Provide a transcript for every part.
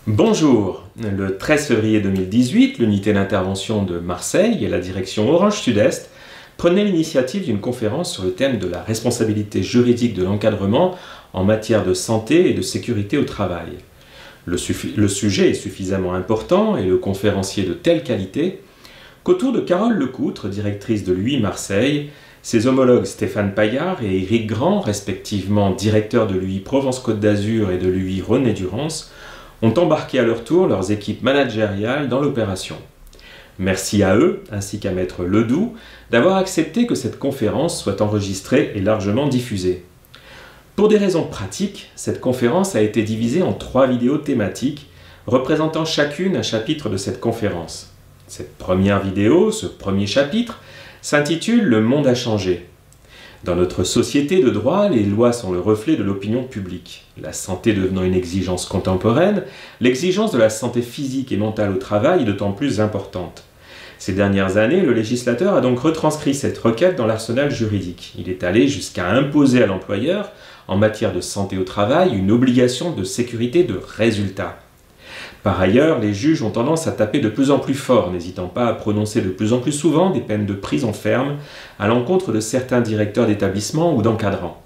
Bonjour, le 13 février 2018, l'unité d'intervention de Marseille et la direction Orange Sud-Est prenaient l'initiative d'une conférence sur le thème de la responsabilité juridique de l'encadrement en matière de santé et de sécurité au travail. Le sujet est suffisamment important et le conférencier de telle qualité qu'autour de Carole Lecoutre, directrice de l'UI Marseille, ses homologues Stéphane Paillard et Éric Grand, respectivement directeurs de l'UI Provence-Côte d'Azur et de l'UI Rhône-et-Durance, ont embarqué à leur tour leurs équipes managériales dans l'opération. Merci à eux, ainsi qu'à Maître Ledoux, d'avoir accepté que cette conférence soit enregistrée et largement diffusée. Pour des raisons pratiques, cette conférence a été divisée en 3 vidéos thématiques, représentant chacune un chapitre de cette conférence. Cette première vidéo, ce premier chapitre, s'intitule « Le monde a changé ». Dans notre société de droit, les lois sont le reflet de l'opinion publique. La santé devenant une exigence contemporaine, l'exigence de la santé physique et mentale au travail est d'autant plus importante. Ces dernières années, le législateur a donc retranscrit cette requête dans l'arsenal juridique. Il est allé jusqu'à imposer à l'employeur, en matière de santé au travail, une obligation de sécurité de résultat. Par ailleurs, les juges ont tendance à taper de plus en plus fort, n'hésitant pas à prononcer de plus en plus souvent des peines de prison ferme à l'encontre de certains directeurs d'établissement ou d'encadrants.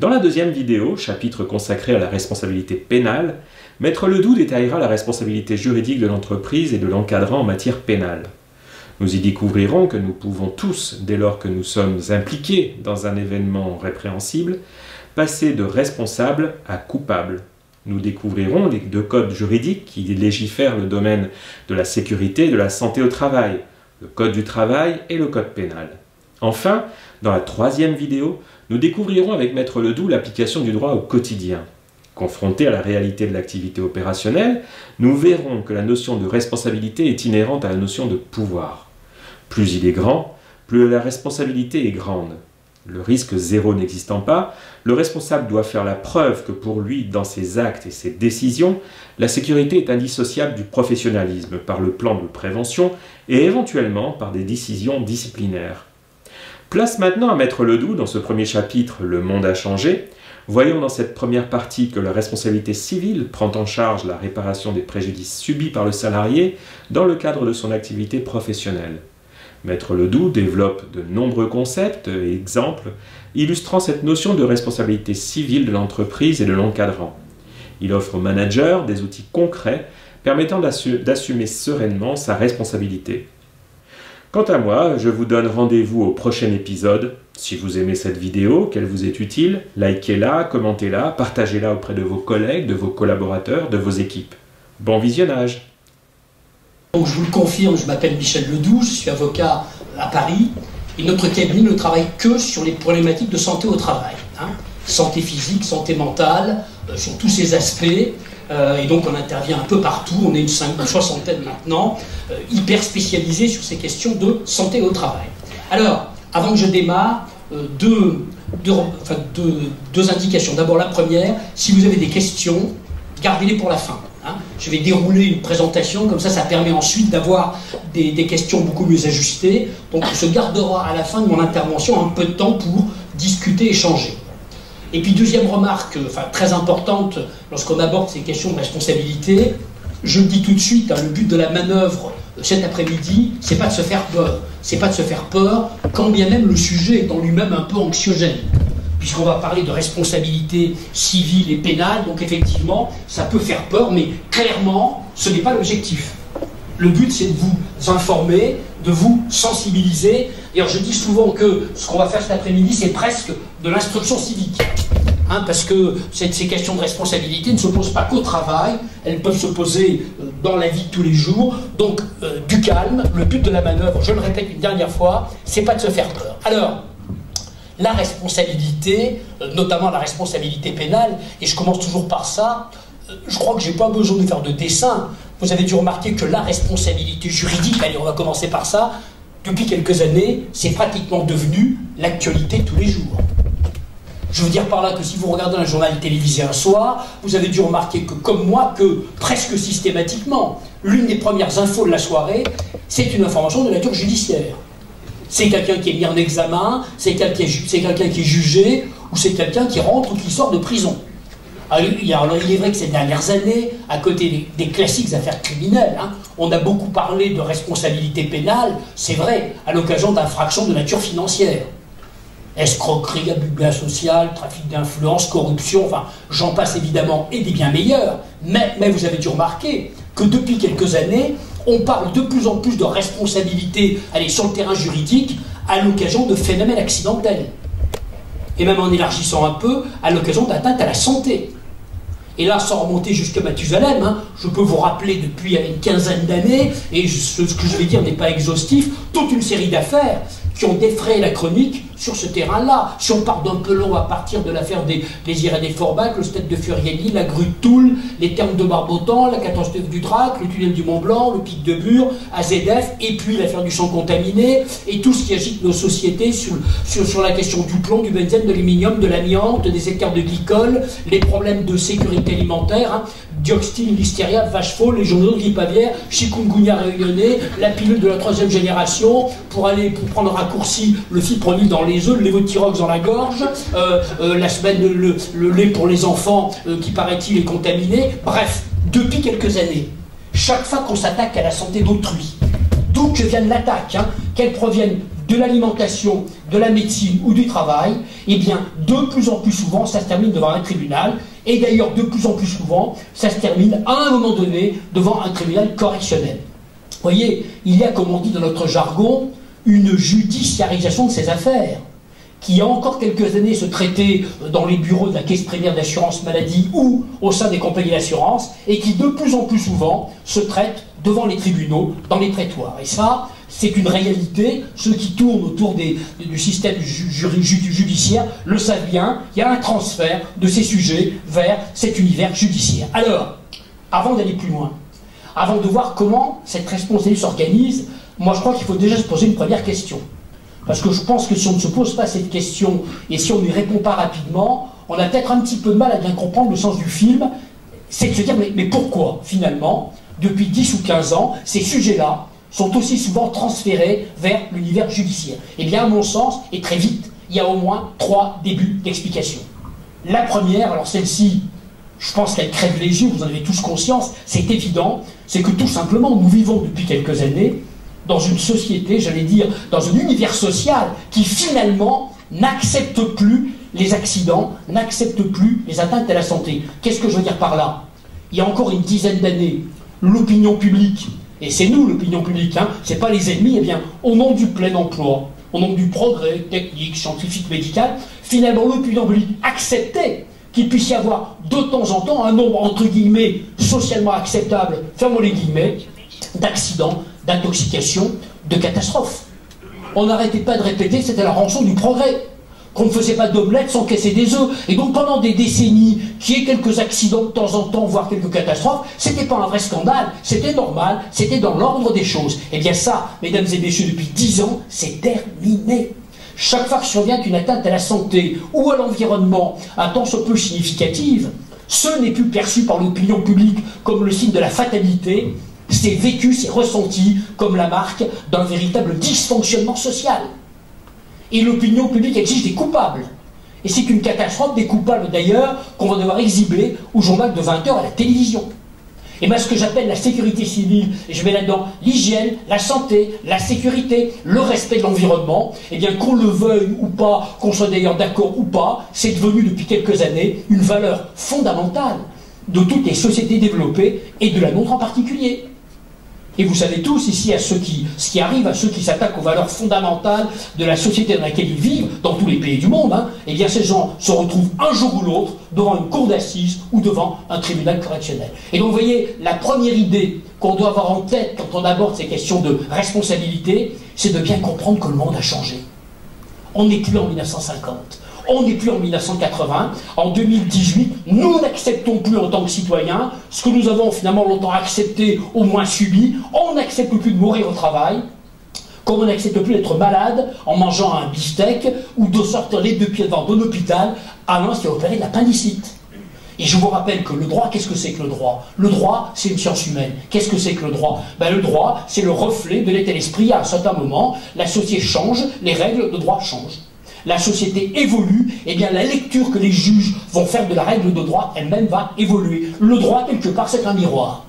Dans la deuxième vidéo, chapitre consacré à la responsabilité pénale, Maître Ledoux détaillera la responsabilité juridique de l'entreprise et de l'encadrant en matière pénale. Nous y découvrirons que nous pouvons tous, dès lors que nous sommes impliqués dans un événement répréhensible, passer de responsable à coupable. Nous découvrirons les 2 codes juridiques qui légifèrent le domaine de la sécurité et de la santé au travail, le code du travail et le code pénal. Enfin, dans la 3e vidéo, nous découvrirons avec Maître Ledoux l'application du droit au quotidien. Confrontés à la réalité de l'activité opérationnelle, nous verrons que la notion de responsabilité est inhérente à la notion de pouvoir. Plus il est grand, plus la responsabilité est grande. Le risque zéro n'existant pas, le responsable doit faire la preuve que pour lui, dans ses actes et ses décisions, la sécurité est indissociable du professionnalisme par le plan de prévention et éventuellement par des décisions disciplinaires. Place maintenant à Maître Ledoux dans ce premier chapitre « Le monde a changé ». Voyons dans cette première partie que la responsabilité civile prend en charge la réparation des préjudices subis par le salarié dans le cadre de son activité professionnelle. Maître Ledoux développe de nombreux concepts et exemples illustrant cette notion de responsabilité civile de l'entreprise et de l'encadrant. Il offre au manager des outils concrets permettant d'assumer sereinement sa responsabilité. Quant à moi, je vous donne rendez-vous au prochain épisode. Si vous aimez cette vidéo, qu'elle vous est utile, likez-la, commentez-la, partagez-la auprès de vos collègues, de vos collaborateurs, de vos équipes. Bon visionnage! Donc je vous le confirme, je m'appelle Michel Ledoux, je suis avocat à Paris et notre cabinet ne travaille que sur les problématiques de santé au travail. Santé physique, santé mentale, sur tous ces aspects. Et donc on intervient un peu partout, on est une soixantaine maintenant, hyper spécialisés sur ces questions de santé au travail. Alors, avant que je démarre, deux indications. D'abord la première, si vous avez des questions, gardez-les pour la fin. Je vais dérouler une présentation, comme ça permet ensuite d'avoir des questions beaucoup mieux ajustées. Donc on se gardera à la fin de mon intervention un peu de temps pour discuter, échanger. Et puis deuxième remarque, très importante, lorsqu'on aborde ces questions de responsabilité, je le dis tout de suite, le but de la manœuvre cet après-midi, c'est pas de se faire peur. C'est pas de se faire peur, quand bien même le sujet est en lui-même un peu anxiogène. Puisqu'on va parler de responsabilité civile et pénale, donc effectivement, ça peut faire peur, mais clairement, ce n'est pas l'objectif. Le but, c'est de vous informer, de vous sensibiliser. D'ailleurs, je dis souvent que ce qu'on va faire cet après-midi, c'est presque de l'instruction civique. Parce que ces questions de responsabilité ne se posent pas qu'au travail, elles peuvent se poser dans la vie de tous les jours. Donc, du calme, le but de la manœuvre, je le répète une dernière fois, c'est pas de se faire peur. Alors, la responsabilité, notamment la responsabilité pénale, et je commence toujours par ça, je crois que je n'ai pas besoin de faire de dessin. Vous avez dû remarquer que la responsabilité juridique, allez, on va commencer par ça, depuis quelques années, c'est pratiquement devenu l'actualité de tous les jours. Je veux dire par là que si vous regardez un journal télévisé un soir, vous avez dû remarquer que, comme moi, que presque systématiquement, l'une des premières infos de la soirée, c'est une information de nature judiciaire. C'est quelqu'un qui est mis en examen, c'est quelqu'un qui est jugé, ou c'est quelqu'un qui rentre ou qui sort de prison. Alors, il est vrai que ces dernières années, à côté des classiques affaires criminelles, hein, on a beaucoup parlé de responsabilité pénale, c'est vrai, à l'occasion d'infractions de nature financière. Escroquerie, abus de biens social, trafic d'influence, corruption, enfin, j'en passe évidemment, et des bien meilleurs. Mais vous avez dû remarquer que depuis quelques années, on parle de plus en plus de responsabilité, allez, sur le terrain juridique, à l'occasion de phénomènes accidentels. Et même en élargissant un peu, à l'occasion d'atteintes à la santé. Et là, sans remonter jusqu'à Mathusalem, hein, je peux vous rappeler depuis une quinzaine d'années, et ce que je vais dire n'est pas exhaustif, toute une série d'affaires qui ont défrayé la chronique sur ce terrain-là. Si on part d'un peu long à partir de l'affaire des Irénée Forbach, le stade de Furieli, la grue de Toul, les thermes de Barbotan, la catastrophe du Drac, le tunnel du Mont Blanc, le pic de Bure, AZF, et puis l'affaire du sang contaminé, et tout ce qui agite nos sociétés sur la question du plomb, du benzène, de l'aluminium, de l'amiante, des écarts de glycol, les problèmes de sécurité alimentaire, hein, dioxine, listeria, vache folle, les journaux de grippe aviaire, chikungunya réunionnais, la pilule de la 3e génération, pour prendre un raccourci, le fipronil dans les œufs, le lévothyrox dans la gorge, la semaine, le lait pour les enfants qui paraît-il est contaminé. Bref, depuis quelques années, chaque fois qu'on s'attaque à la santé d'autrui, d'où que vienne l'attaque, hein, qu'elle provienne de l'alimentation, de la médecine ou du travail, eh bien, de plus en plus souvent, ça se termine devant un tribunal, et d'ailleurs, de plus en plus souvent, ça se termine à un moment donné devant un tribunal correctionnel. Vous voyez, il y a, comme on dit dans notre jargon, une judiciarisation de ces affaires, qui il y a encore quelques années se traitait dans les bureaux de la caisse primaire d'assurance maladie ou au sein des compagnies d'assurance, et qui de plus en plus souvent se traite devant les tribunaux, dans les prétoires. Et ça, c'est une réalité. Ceux qui tournent autour du système judiciaire le savent bien. Il y a un transfert de ces sujets vers cet univers judiciaire. Alors, avant d'aller plus loin, avant de voir comment cette responsabilité s'organise, moi je crois qu'il faut déjà se poser une première question. Parce que je pense que si on ne se pose pas cette question et si on n'y répond pas rapidement, on a peut-être un petit peu de mal à bien comprendre le sens du film. C'est de se dire, mais pourquoi, finalement, depuis 10 ou 15 ans, ces sujets-là sont aussi souvent transférés vers l'univers judiciaire? Eh bien, à mon sens, et très vite, il y a au moins 3 débuts d'explication. La première, alors celle-ci, je pense qu'elle crève les yeux, vous en avez tous conscience, c'est évident, c'est que tout simplement, nous vivons depuis quelques années dans une société, j'allais dire, dans un univers social qui finalement n'accepte plus les accidents, n'accepte plus les atteintes à la santé. Qu'est-ce que je veux dire par là? Il y a encore une dizaine d'années, l'opinion publique, et c'est nous l'opinion publique, hein, c'est pas les ennemis, eh bien, au nom du plein emploi, au nom du progrès technique, scientifique, médical, finalement l'opinion publique acceptait qu'il puisse y avoir de temps en temps un nombre, entre guillemets, socialement acceptable, fermons les guillemets, d'accidents, d'intoxication, de catastrophes. On n'arrêtait pas de répéter que c'était la rançon du progrès, qu'on ne faisait pas d'omelette sans casser des œufs. Et donc pendant des décennies, qu'il y ait quelques accidents de temps en temps, voire quelques catastrophes, c'était pas un vrai scandale, c'était normal, c'était dans l'ordre des choses. Et bien ça, mesdames et messieurs, depuis 10 ans, c'est terminé. Chaque fois que survient une atteinte à la santé ou à l'environnement, un tant soit peu significative, ce n'est plus perçu par l'opinion publique comme le signe de la fatalité, c'est vécu, c'est ressenti comme la marque d'un véritable dysfonctionnement social. Et l'opinion publique exige des coupables. Et c'est une catastrophe, des coupables d'ailleurs, qu'on va devoir exhiber au journal de 20 h à la télévision. Et bien ce que j'appelle la sécurité civile, et je mets là-dedans l'hygiène, la santé, la sécurité, le respect de l'environnement, et bien qu'on le veuille ou pas, qu'on soit d'ailleurs d'accord ou pas, c'est devenu depuis quelques années une valeur fondamentale de toutes les sociétés développées et de la nôtre en particulier. Et vous savez tous ici, ce qui arrive à ceux qui s'attaquent aux valeurs fondamentales de la société dans laquelle ils vivent, dans tous les pays du monde, hein, eh bien ces gens se retrouvent un jour ou l'autre devant une cour d'assises ou devant un tribunal correctionnel. Et donc vous voyez, la première idée qu'on doit avoir en tête quand on aborde ces questions de responsabilité, c'est de bien comprendre que le monde a changé. On n'est plus en 1950. On n'est plus en 1980, en 2018, nous n'acceptons plus en tant que citoyens ce que nous avons finalement longtemps accepté, au moins subi. On n'accepte plus de mourir au travail, comme on n'accepte plus d'être malade en mangeant un beefsteak ou de sortir les 2 pieds devant d'un hôpital avant de opérer de l'appendicite. Et je vous rappelle que le droit, qu'est-ce que c'est que le droit? Le droit, c'est une science humaine. Qu'est-ce que c'est que le droit? Ben, le droit, c'est le reflet de l'état d'esprit. À un certain moment, la société change, les règles de droit changent. la société évolue, eh bien la lecture que les juges vont faire de la règle de droit elle-même va évoluer. Le droit, quelque part, c'est un miroir.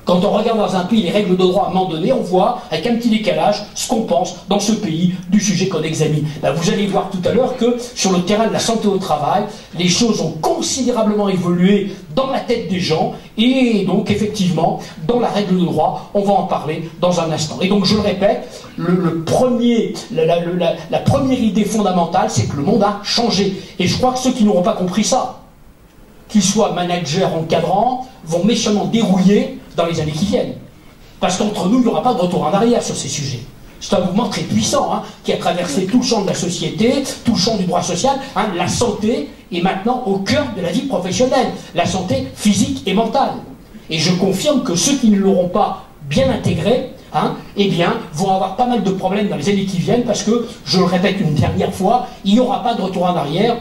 Quand on regarde dans un pays les règles de droit à un moment donné, on voit, avec un petit décalage, ce qu'on pense dans ce pays du sujet qu'on examine. Ben, vous allez voir tout à l'heure que sur le terrain de la santé au travail, les choses ont considérablement évolué dans la tête des gens, et donc effectivement, dans la règle de droit, on va en parler dans un instant. Et donc je le répète, la première idée fondamentale, c'est que le monde a changé. Et je crois que ceux qui n'auront pas compris ça, qu'ils soient managers, encadrants, vont méchamment dérouiller dans les années qui viennent. Parce qu'entre nous, il n'y aura pas de retour en arrière sur ces sujets. C'est un mouvement très puissant, hein, qui a traversé tout le champ de la société, tout le champ du droit social. Hein, la santé est maintenant au cœur de la vie professionnelle. La santé physique et mentale. Et je confirme que ceux qui ne l'auront pas bien intégré, hein, eh bien, vont avoir pas mal de problèmes dans les années qui viennent, parce que, je le répète une dernière fois, il n'y aura pas de retour en arrière.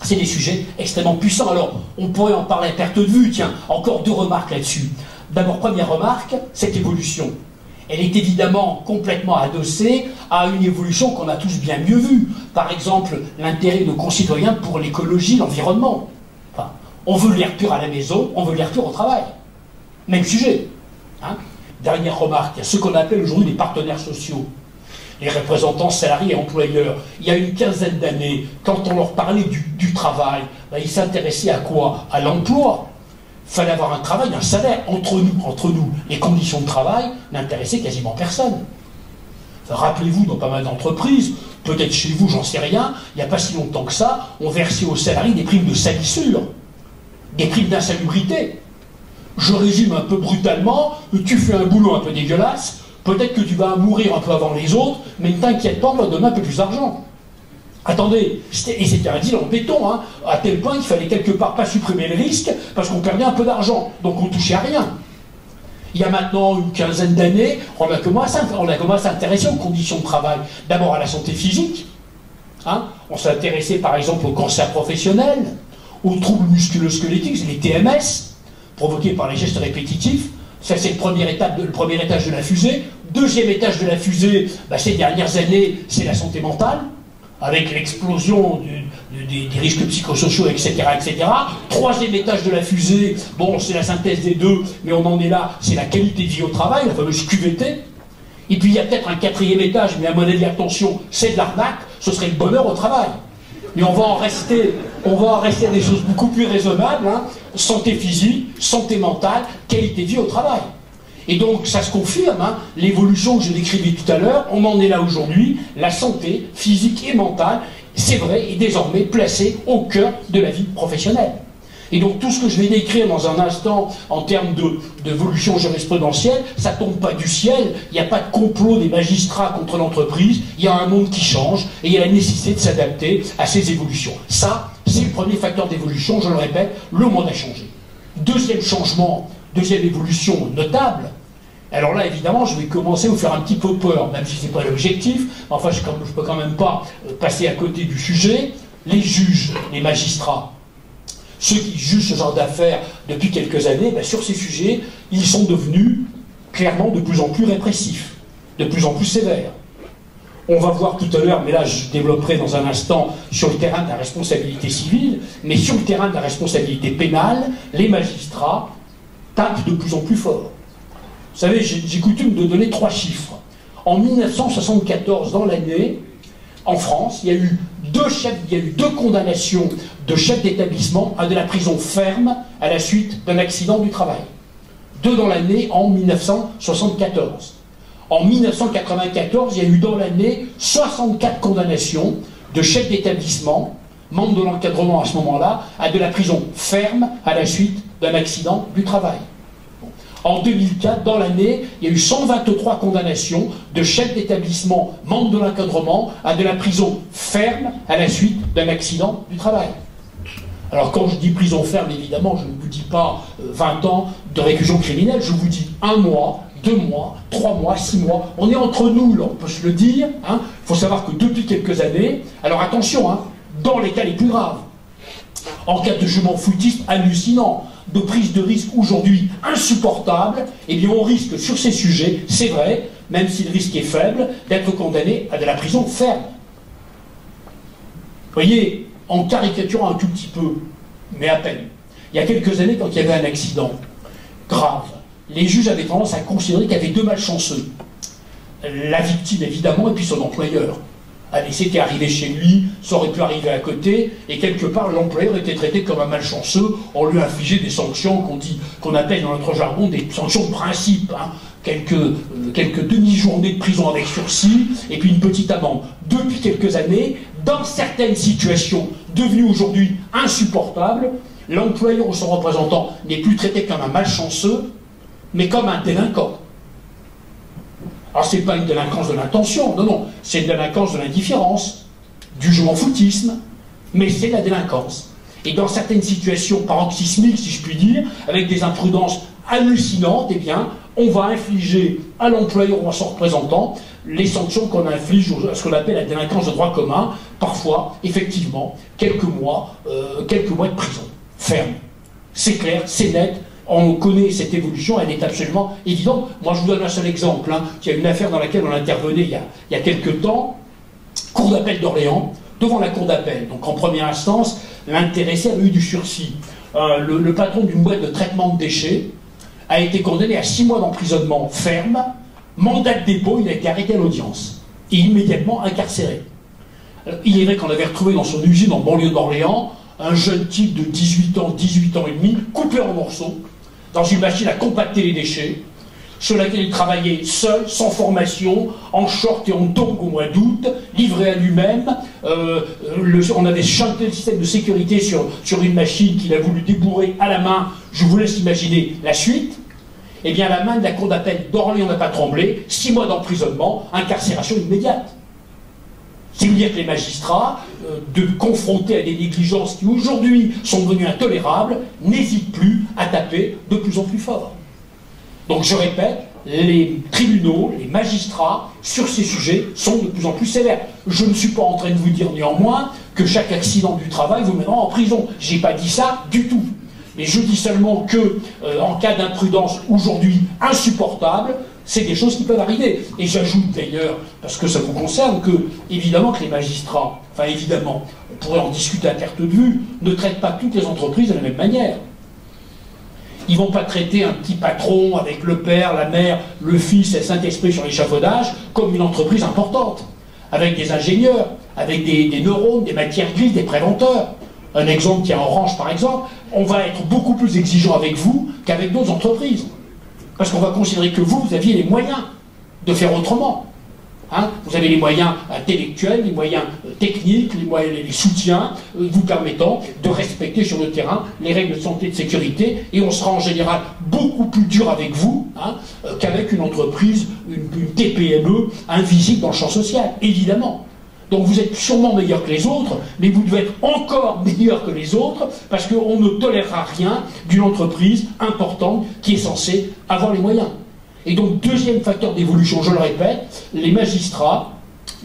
C'est des sujets extrêmement puissants. Alors, on pourrait en parler à perte de vue. Tiens, encore deux remarques là-dessus. D'abord, première remarque, cette évolution, elle est évidemment complètement adossée à une évolution qu'on a tous bien mieux vue. Par exemple, l'intérêt de nos concitoyens pour l'écologie, l'environnement. Enfin, on veut l'air pur à la maison, on veut l'air pur au travail. Même sujet. Hein. Dernière remarque, il y a ce qu'on appelle aujourd'hui les partenaires sociaux. Les représentants salariés et employeurs. Il y a une quinzaine d'années, quand on leur parlait du travail, ben, ils s'intéressaient à quoi? À l'emploi. Il fallait avoir un travail, un salaire. Entre nous, les conditions de travail n'intéressaient quasiment personne. Enfin, rappelez-vous, dans pas mal d'entreprises, peut-être chez vous, j'en sais rien, il n'y a pas si longtemps que ça, on versait aux salariés des primes de salissure, des primes d'insalubrité. Je résume un peu brutalement, tu fais un boulot un peu dégueulasse, peut-être que tu vas mourir un peu avant les autres, mais ne t'inquiète pas, on va te donner un peu plus d'argent. Attendez, et c'était un deal en béton, hein, à tel point qu'il fallait quelque part pas supprimer le risque, parce qu'on perdait un peu d'argent, donc on touchait à rien. Il y a maintenant une quinzaine d'années, on a commencé à s'intéresser aux conditions de travail. D'abord à la santé physique, hein, on s'est intéressé par exemple au cancer professionnel, aux troubles musculo-squelettiques, les TMS, provoqués par les gestes répétitifs. Ça, c'est le premier étage de la fusée. Deuxième étage de la fusée, bah, ces dernières années, c'est la santé mentale, avec l'explosion des risques psychosociaux, etc., etc. Troisième étage de la fusée, bon, c'est la synthèse des deux, mais on en est là, c'est la qualité de vie au travail, la fameuse QVT. Et puis il y a peut-être un quatrième étage, mais à mon avis, attention, c'est de l'arnaque, ce serait le bonheur au travail. Mais on va en rester à des choses beaucoup plus raisonnables, hein. Santé physique, santé mentale, qualité de vie au travail. Et donc, ça se confirme, hein, l'évolution que je décrivais tout à l'heure, on en est là aujourd'hui, la santé physique et mentale, c'est vrai, est désormais placée au cœur de la vie professionnelle. Et donc, tout ce que je vais décrire dans un instant en termes d'évolution jurisprudentielle, ça ne tombe pas du ciel, il n'y a pas de complot des magistrats contre l'entreprise, il y a un monde qui change, et il y a la nécessité de s'adapter à ces évolutions. Ça, c'est le premier facteur d'évolution, je le répète, le monde a changé. Deuxième changement, deuxième évolution notable, alors là, évidemment, je vais commencer à vous faire un petit peu peur, même si ce n'est pas l'objectif, enfin, je ne peux quand même pas passer à côté du sujet. Les juges, les magistrats, ceux qui jugent ce genre d'affaires depuis quelques années, ben, sur ces sujets, ils sont devenus clairement de plus en plus répressifs, de plus en plus sévères. On va voir tout à l'heure, mais là je développerai dans un instant sur le terrain de la responsabilité civile, mais sur le terrain de la responsabilité pénale, les magistrats tapent de plus en plus fort. Vous savez, j'ai coutume de donner 3 chiffres. En 1974, dans l'année, en France, il y a eu 2 condamnations de chefs d'établissement à de la prison ferme à la suite d'un accident du travail. 2 dans l'année en 1974. En 1994, il y a eu dans l'année 64 condamnations de chefs d'établissement, membres de l'encadrement à ce moment-là, à de la prison ferme à la suite d'un accident du travail. En 2004, dans l'année, il y a eu 123 condamnations de chefs d'établissement, membres de l'encadrement, à de la prison ferme à la suite d'un accident du travail. Alors quand je dis prison ferme, évidemment, je ne vous dis pas 20 ans de réclusion criminelle, je vous dis 1 mois, 2 mois, 3 mois, 6 mois. On est entre nous, là, on peut se le dire. Il faut savoir que depuis quelques années, alors attention, hein, dans les cas les plus graves, en cas de jugement foutiste hallucinant, de prise de risque aujourd'hui insupportable, eh bien on risque sur ces sujets, c'est vrai, même si le risque est faible, d'être condamné à de la prison ferme. voyez, en caricaturant un tout petit peu, mais à peine, il y a quelques années, quand il y avait un accident grave, les juges avaient tendance à considérer qu'il y avait deux malchanceux. La victime, évidemment, et puis son employeur. Allez, c'était arrivé chez lui, ça aurait pu arriver à côté, et quelque part, l'employeur était traité comme un malchanceux, on lui infligeait des sanctions qu'on appelle dans notre jargon des sanctions de principe, hein. Quelques demi-journées de prison avec sursis, et puis une petite amende. Depuis quelques années, dans certaines situations devenues aujourd'hui insupportables, l'employeur ou son représentant n'est plus traité comme un malchanceux, mais comme un délinquant. Alors c'est pas une délinquance de l'intention, non, non, c'est une délinquance de l'indifférence, du jeu en foutisme, mais c'est la délinquance. Et dans certaines situations paroxysmiques, si je puis dire, avec des imprudences hallucinantes, eh bien, on va infliger à l'employeur ou à son représentant les sanctions qu'on inflige à ce qu'on appelle la délinquance de droit commun, parfois, effectivement, quelques mois de prison ferme. C'est clair, c'est net. On connaît cette évolution, elle est absolument évidente. Moi, je vous donne un seul exemple. Hein. Il y a une affaire dans laquelle on intervenait il y a quelques temps, Cour d'appel d'Orléans, devant la Cour d'appel. Donc, en première instance, l'intéressé avait eu du sursis. Le patron d'une boîte de traitement de déchets a été condamné à 6 mois d'emprisonnement ferme, mandat de dépôt, il a été arrêté à l'audience et immédiatement incarcéré. Il est vrai qu'on avait retrouvé dans son usine en banlieue d'Orléans un jeune type de 18 ans et demi, coupé en morceaux, dans une machine à compacter les déchets, sur laquelle il travaillait seul, sans formation, en short et en tongs au mois d'août, livré à lui-même. On avait chanté le système de sécurité sur une machine qu'il a voulu débourrer à la main. Je vous laisse imaginer la suite. Eh bien, la main de la Cour d'appel d'Orléans n'a pas tremblé. 6 mois d'emprisonnement, incarcération immédiate. C'est dire que les magistrats, confrontés à des négligences qui aujourd'hui sont devenues intolérables, n'hésitent plus à taper de plus en plus fort. Donc je répète, les tribunaux, les magistrats, sur ces sujets, sont de plus en plus sévères. Je ne suis pas en train de vous dire néanmoins que chaque accident du travail vous mènera en prison. Je n'ai pas dit ça du tout. Mais je dis seulement que, en cas d'imprudence aujourd'hui insupportable, c'est des choses qui peuvent arriver. Et j'ajoute d'ailleurs, parce que ça vous concerne, que évidemment que les magistrats, enfin évidemment, on pourrait en discuter à perte de vue, ne traitent pas toutes les entreprises de la même manière. Ils ne vont pas traiter un petit patron avec le père, la mère, le fils et le Saint-Esprit sur l'échafaudage comme une entreprise importante, avec des ingénieurs, avec des neurones, des matières grises, des préventeurs. Un exemple qui est Orange par exemple, on va être beaucoup plus exigeant avec vous qu'avec d'autres entreprises. Parce qu'on va considérer que vous aviez les moyens de faire autrement. Hein, vous avez les moyens intellectuels, les moyens techniques, les soutiens vous permettant de respecter sur le terrain les règles de santé et de sécurité, et on sera en général beaucoup plus dur avec vous hein, qu'avec une entreprise, une TPME invisible dans le champ social, évidemment. Donc vous êtes sûrement meilleur que les autres, mais vous devez être encore meilleur que les autres, parce qu'on ne tolérera rien d'une entreprise importante qui est censée avoir les moyens. Et donc, deuxième facteur d'évolution, je le répète, les magistrats,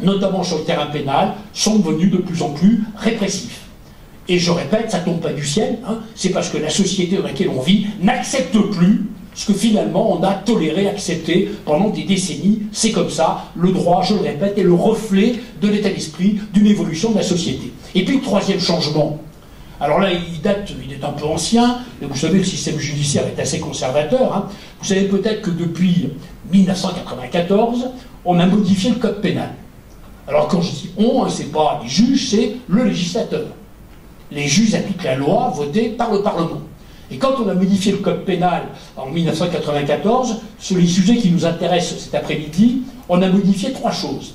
notamment sur le terrain pénal, sont devenus de plus en plus répressifs. Et je répète, ça ne tombe pas du ciel, hein, c'est parce que la société dans laquelle on vit n'accepte plus ce que finalement on a toléré, accepté pendant des décennies. C'est comme ça, le droit, je le répète, est le reflet de l'état d'esprit d'une évolution de la société. Et puis, le troisième changement, alors là, il est un peu ancien, mais vous savez, le système judiciaire est assez conservateur. Hein. Vous savez peut-être que depuis 1994, on a modifié le code pénal. Alors quand je dis on, hein, c'est pas les juges, c'est le législateur. Les juges appliquent la loi votée par le Parlement. Et quand on a modifié le code pénal en 1994, sur les sujets qui nous intéressent cet après-midi, on a modifié 3 choses.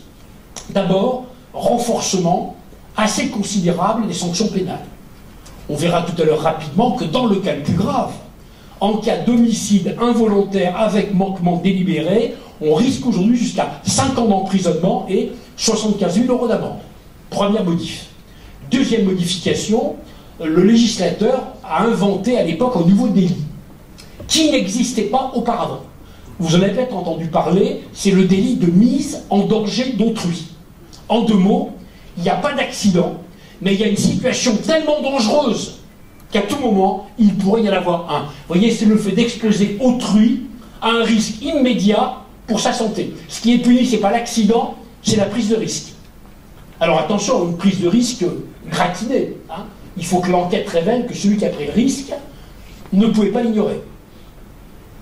D'abord, renforcement assez considérable des sanctions pénales. On verra tout à l'heure rapidement que dans le cas le plus grave, en cas d'homicide involontaire avec manquement délibéré, on risque aujourd'hui jusqu'à 5 ans d'emprisonnement et 75 000 € d'amende. Première modif. Deuxième modification, le législateur a inventé à l'époque un nouveau délit qui n'existait pas auparavant. Vous en avez peut-être entendu parler, c'est le délit de mise en danger d'autrui. En 2 mots, il n'y a pas d'accident, mais il y a une situation tellement dangereuse qu'à tout moment, il pourrait y en avoir un. Vous voyez, c'est le fait d'exposer autrui à un risque immédiat pour sa santé. Ce qui est puni, ce n'est pas l'accident, c'est la prise de risque. Alors attention, une prise de risque gratinée. Hein. Il faut que l'enquête révèle que celui qui a pris le risque ne pouvait pas l'ignorer.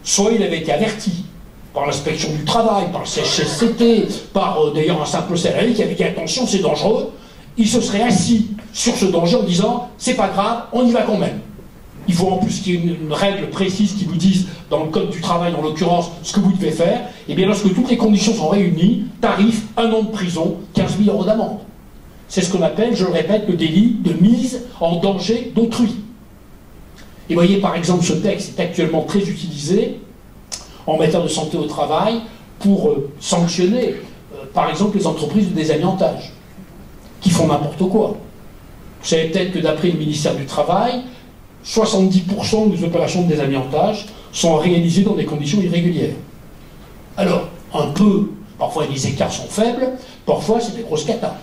Soit il avait été averti par l'inspection du travail, par le CHSCT, par d'ailleurs un simple salarié qui avait dit attention, c'est dangereux. Il se serait assis sur ce danger en disant c'est pas grave, on y va quand même. Il faut en plus qu'il y ait une règle précise qui vous dise, dans le code du travail en l'occurrence, ce que vous devez faire. Et bien lorsque toutes les conditions sont réunies, tarif, 1 an de prison, 15 000 € d'amende. C'est ce qu'on appelle, je le répète, le délit de mise en danger d'autrui. Et voyez par exemple, ce texte est actuellement très utilisé en matière de santé au travail pour sanctionner, par exemple, les entreprises de désamiantage, qui font n'importe quoi. Vous savez peut-être que d'après le ministère du Travail, 70% des opérations de désamiantage sont réalisées dans des conditions irrégulières. Alors, un peu, parfois les écarts sont faibles, parfois c'est des grosses catas.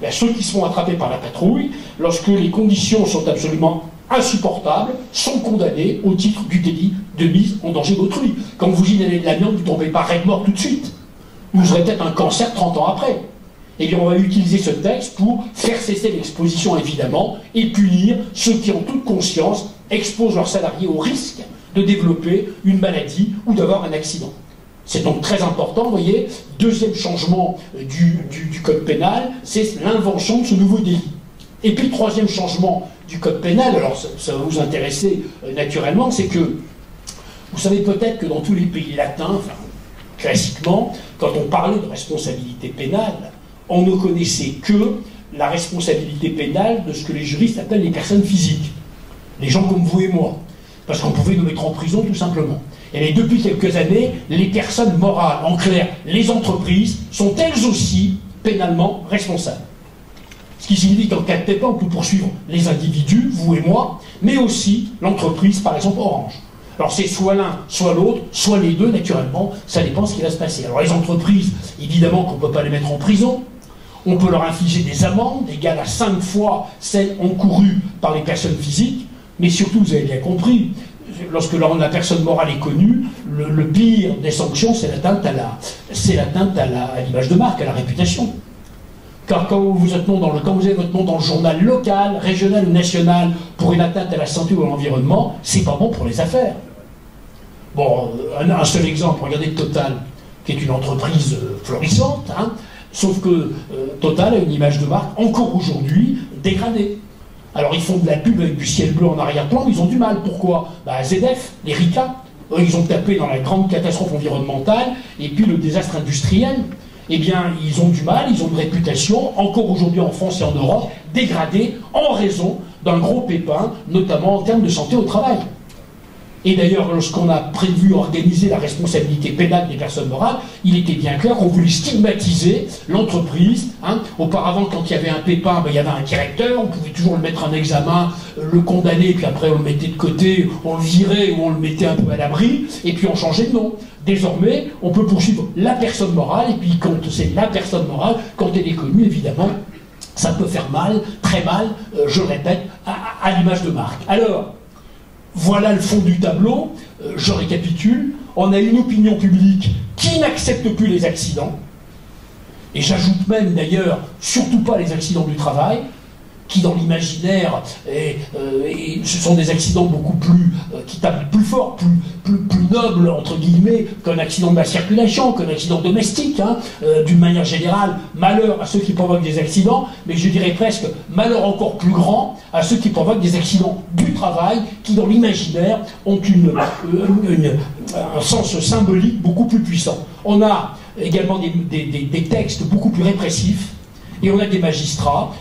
Ceux qui se font attraper par la patrouille, lorsque les conditions sont absolument insupportables, sont condamnés au titre du délit de mise en danger d'autrui. Quand vous inhalez de l'amiante, vous ne tombez pas raide mort tout de suite. Vous aurez peut-être un cancer 30 ans après. Eh bien, on va utiliser ce texte pour faire cesser l'exposition, évidemment, et punir ceux qui, en toute conscience, exposent leurs salariés au risque de développer une maladie ou d'avoir un accident. C'est donc très important, vous voyez. Deuxième changement du code pénal, c'est l'invention de ce nouveau délit. Et puis, troisième changement du code pénal, alors ça va vous intéresser naturellement, c'est que, vous savez peut-être que dans tous les pays latins, enfin, classiquement, quand on parlait de responsabilité pénale, on ne connaissait que la responsabilité pénale de ce que les juristes appellent les personnes physiques. Les gens comme vous et moi. Parce qu'on pouvait nous mettre en prison tout simplement. Et depuis quelques années, les personnes morales, en clair, les entreprises, sont elles aussi pénalement responsables. Ce qui signifie qu'en cas de pépin, on peut poursuivre les individus, vous et moi, mais aussi l'entreprise, par exemple Orange. Alors c'est soit l'un, soit l'autre, soit les deux, naturellement, ça dépend de ce qui va se passer. Alors les entreprises, évidemment qu'on ne peut pas les mettre en prison, on peut leur infliger des amendes égales à 5 fois celles encourues par les personnes physiques, mais surtout, vous avez bien compris, lorsque la personne morale est connue, le pire des sanctions, c'est l'atteinte à l'image de marque, à la réputation. Car quand vous avez votre nom dans le journal local, régional ou national pour une atteinte à la santé ou à l'environnement, c'est pas bon pour les affaires. Bon, un seul exemple, regardez Total, qui est une entreprise florissante, hein, sauf que Total a une image de marque encore aujourd'hui dégradée. Alors ils font de la pub avec du ciel bleu en arrière-plan, ils ont du mal. Pourquoi? ZF, les RICA, eux, ils ont tapé dans la grande catastrophe environnementale et puis le désastre industriel. Eh bien, ils ont du mal, ils ont une réputation, encore aujourd'hui en France et en Europe, dégradée en raison d'un gros pépin, notamment en termes de santé au travail. Et d'ailleurs, lorsqu'on a prévu organiser la responsabilité pénale des personnes morales, il était bien clair qu'on voulait stigmatiser l'entreprise. Hein. Auparavant, quand il y avait un pépin, il y avait un directeur, on pouvait toujours le mettre en examen, le condamner, puis après on le mettait de côté, on le virait ou on le mettait un peu à l'abri, et puis on changeait de nom. Désormais, on peut poursuivre la personne morale, et puis quand c'est la personne morale, quand elle est connue, évidemment, ça peut faire mal, très mal, je le répète, à l'image de marque. Alors, voilà le fond du tableau, je récapitule, on a une opinion publique qui n'accepte plus les accidents, et j'ajoute même d'ailleurs, surtout pas les accidents du travail, qui dans l'imaginaire, ce sont des accidents beaucoup plus, qui tapent plus fort, plus nobles, entre guillemets, qu'un accident de la circulation, qu'un accident domestique, hein, d'une manière générale, malheur à ceux qui provoquent des accidents, mais je dirais presque malheur encore plus grand à ceux qui provoquent des accidents du travail, qui dans l'imaginaire ont un sens symbolique beaucoup plus puissant. On a également des textes beaucoup plus répressifs, et on a des magistrats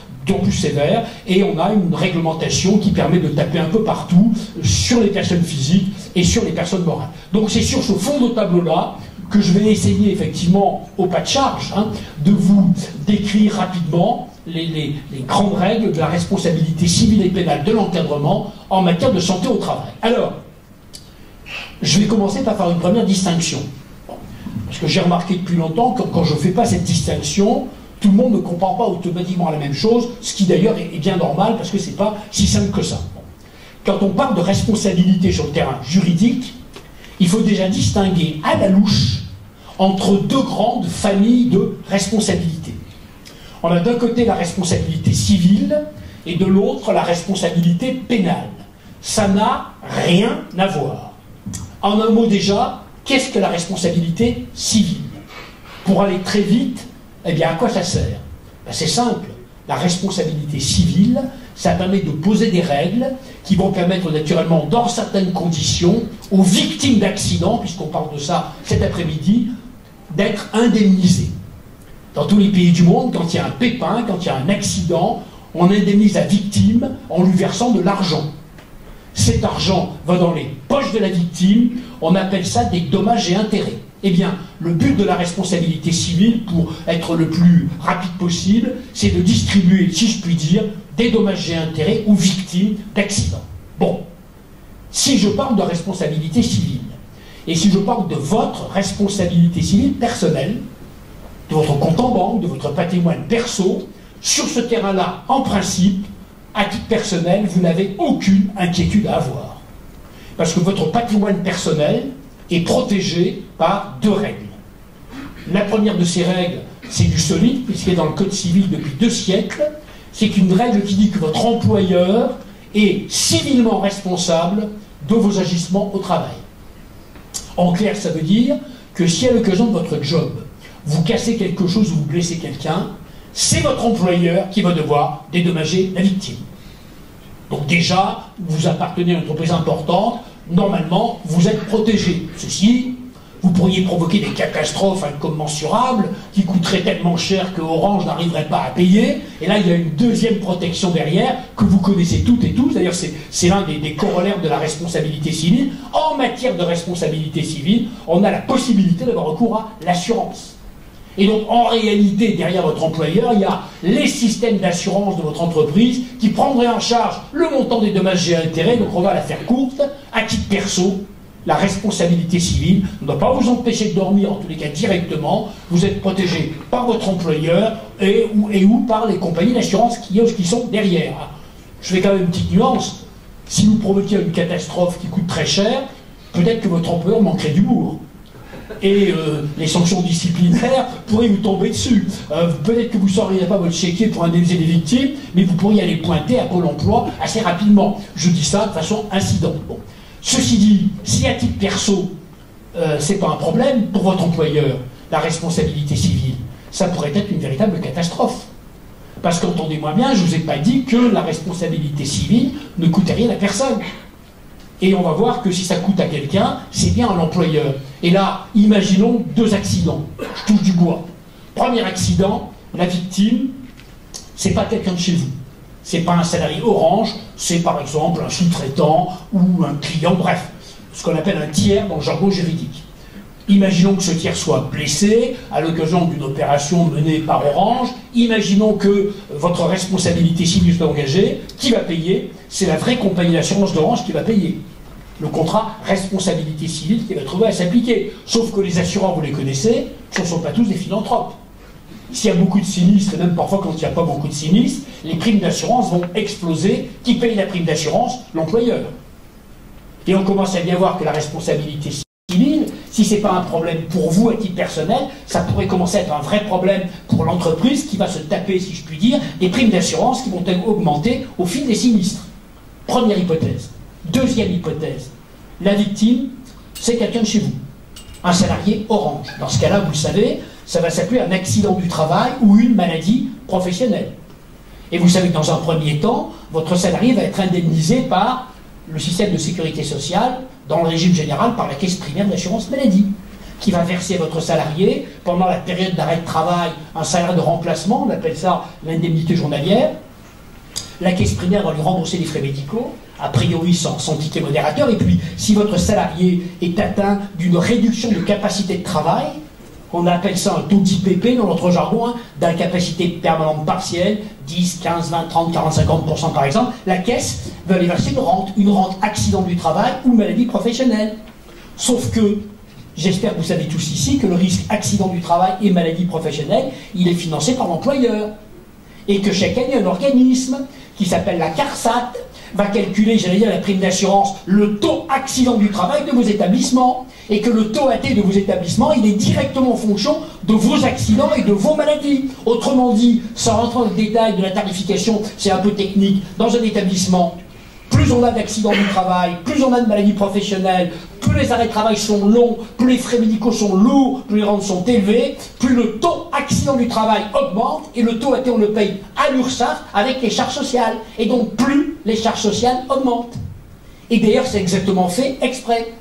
plus sévère, et on a une réglementation qui permet de taper un peu partout sur les personnes physiques et sur les personnes morales. Donc c'est sur ce fond de tableau-là que je vais essayer effectivement, au pas de charge, hein, de vous décrire rapidement les grandes règles de la responsabilité civile et pénale de l'encadrement en matière de santé au travail. Alors, je vais commencer par faire une première distinction. Parce que j'ai remarqué depuis longtemps que quand je ne fais pas cette distinction, tout le monde ne comprend pas automatiquement la même chose, ce qui d'ailleurs est bien normal parce que c'est pas si simple que ça. Quand on parle de responsabilité sur le terrain juridique, il faut déjà distinguer à la louche entre deux grandes familles de responsabilités. On a d'un côté la responsabilité civile et de l'autre la responsabilité pénale. Ça n'a rien à voir. En un mot déjà, qu'est-ce que la responsabilité civile? Pour aller très vite, eh bien à quoi ça sert? Ben, c'est simple. La responsabilité civile, ça permet de poser des règles qui vont permettre naturellement, dans certaines conditions, aux victimes d'accidents, puisqu'on parle de ça cet après-midi, d'être indemnisées. Dans tous les pays du monde, quand il y a un pépin, quand il y a un accident, on indemnise la victime en lui versant de l'argent. Cet argent va dans les poches de la victime, on appelle ça des dommages et intérêts. Eh bien, le but de la responsabilité civile, pour être le plus rapide possible, c'est de distribuer, si je puis dire, des dommages et intérêts aux victimes d'accidents. Bon, si je parle de responsabilité civile, et si je parle de votre responsabilité civile personnelle, de votre compte en banque, de votre patrimoine perso, sur ce terrain-là, en principe, à titre personnel, vous n'avez aucune inquiétude à avoir. Parce que votre patrimoine personnel est protégé par deux règles. La première de ces règles, c'est du solide, puisqu'elle est dans le Code civil depuis 2 siècles. C'est une règle qui dit que votre employeur est civilement responsable de vos agissements au travail. En clair, ça veut dire que si à l'occasion de votre job, vous cassez quelque chose ou vous blessez quelqu'un, c'est votre employeur qui va devoir dédommager la victime. Donc déjà, vous appartenez à une entreprise importante, normalement, vous êtes protégé. Ceci, vous pourriez provoquer des catastrophes incommensurables qui coûteraient tellement cher que Orange n'arriverait pas à payer. Et là, il y a une deuxième protection derrière que vous connaissez toutes et tous. D'ailleurs, c'est l'un des corollaires de la responsabilité civile. En matière de responsabilité civile, on a la possibilité d'avoir recours à l'assurance. Et donc, en réalité, derrière votre employeur, il y a les systèmes d'assurance de votre entreprise qui prendraient en charge le montant des dommages et intérêts. Donc, on va la faire courte. À titre perso, la responsabilité civile ne doit pas vous empêcher de dormir, en tous les cas directement. Vous êtes protégé par votre employeur ou par les compagnies d'assurance qui sont derrière. Je fais quand même une petite nuance. Si vous provoquez une catastrophe qui coûte très cher, peut-être que votre employeur manquerait d'humour. Et les sanctions disciplinaires pourraient vous tomber dessus. Peut-être que vous ne sauriez pas votre chéquier pour indemniser les victimes, mais vous pourriez aller pointer à Pôle emploi assez rapidement. Je dis ça de façon incidente. Bon. Ceci dit, si à titre perso, c'est pas un problème pour votre employeur, la responsabilité civile, ça pourrait être une véritable catastrophe. Parce qu'entendez-moi bien, je ne vous ai pas dit que la responsabilité civile ne coûtait rien à personne. Et on va voir que si ça coûte à quelqu'un, c'est bien à l'employeur. Et là, imaginons 2 accidents. Je touche du bois. Premier accident, la victime, c'est pas quelqu'un de chez vous. C'est pas un salarié Orange, c'est par exemple un sous-traitant ou un client, bref, ce qu'on appelle un tiers dans le jargon juridique. Imaginons que ce tiers soit blessé à l'occasion d'une opération menée par Orange. Imaginons que votre responsabilité civile soit engagée. Qui va payer? C'est la vraie compagnie d'assurance d'Orange qui va payer. Le contrat responsabilité civile qui va trouver à s'appliquer. Sauf que les assureurs, vous les connaissez, ce ne sont pas tous des philanthropes. S'il y a beaucoup de sinistres, et même parfois quand il n'y a pas beaucoup de sinistres, les primes d'assurance vont exploser. Qui paye la prime d'assurance? L'employeur. Et on commence à bien voir que la responsabilité civile, si ce n'est pas un problème pour vous à titre personnel, ça pourrait commencer à être un vrai problème pour l'entreprise qui va se taper, si je puis dire, des primes d'assurance qui vont augmenter au fil des sinistres. Première hypothèse. Deuxième hypothèse. La victime, c'est quelqu'un de chez vous. Un salarié Orange. Dans ce cas-là, vous le savez, ça va s'appeler un accident du travail ou une maladie professionnelle. Et vous savez que dans un premier temps, votre salarié va être indemnisé par le système de sécurité sociale, dans le régime général, par la caisse primaire d'assurance maladie, qui va verser à votre salarié, pendant la période d'arrêt de travail, un salaire de remplacement, on appelle ça l'indemnité journalière. La caisse primaire va lui rembourser les frais médicaux, a priori sans ticket modérateur, et puis si votre salarié est atteint d'une réduction de capacité de travail, on appelle ça un taux d'IPP dans notre jargon, hein, d'incapacité permanente partielle, 10, 15, 20, 30, 40, 50% par exemple, la caisse va lui verser une rente accident du travail ou maladie professionnelle. Sauf que, j'espère que vous savez tous ici, que le risque accident du travail et maladie professionnelle, il est financé par l'employeur. Et que chaque année, un organisme qui s'appelle la CARSAT va calculer, j'allais dire, la prime d'assurance, le taux accident du travail de vos établissements. Et que le taux AT de vos établissements, il est directement en fonction de vos accidents et de vos maladies. Autrement dit, sans rentrer dans le détail de la tarification, c'est un peu technique, dans un établissement, plus on a d'accidents du travail, plus on a de maladies professionnelles, plus les arrêts de travail sont longs, plus les frais médicaux sont lourds, plus les rentes sont élevées, plus le taux accident du travail augmente, et le taux AT, on le paye à l'URSSAF avec les charges sociales. Et donc, plus les charges sociales augmentent. Et d'ailleurs, c'est exactement fait exprès.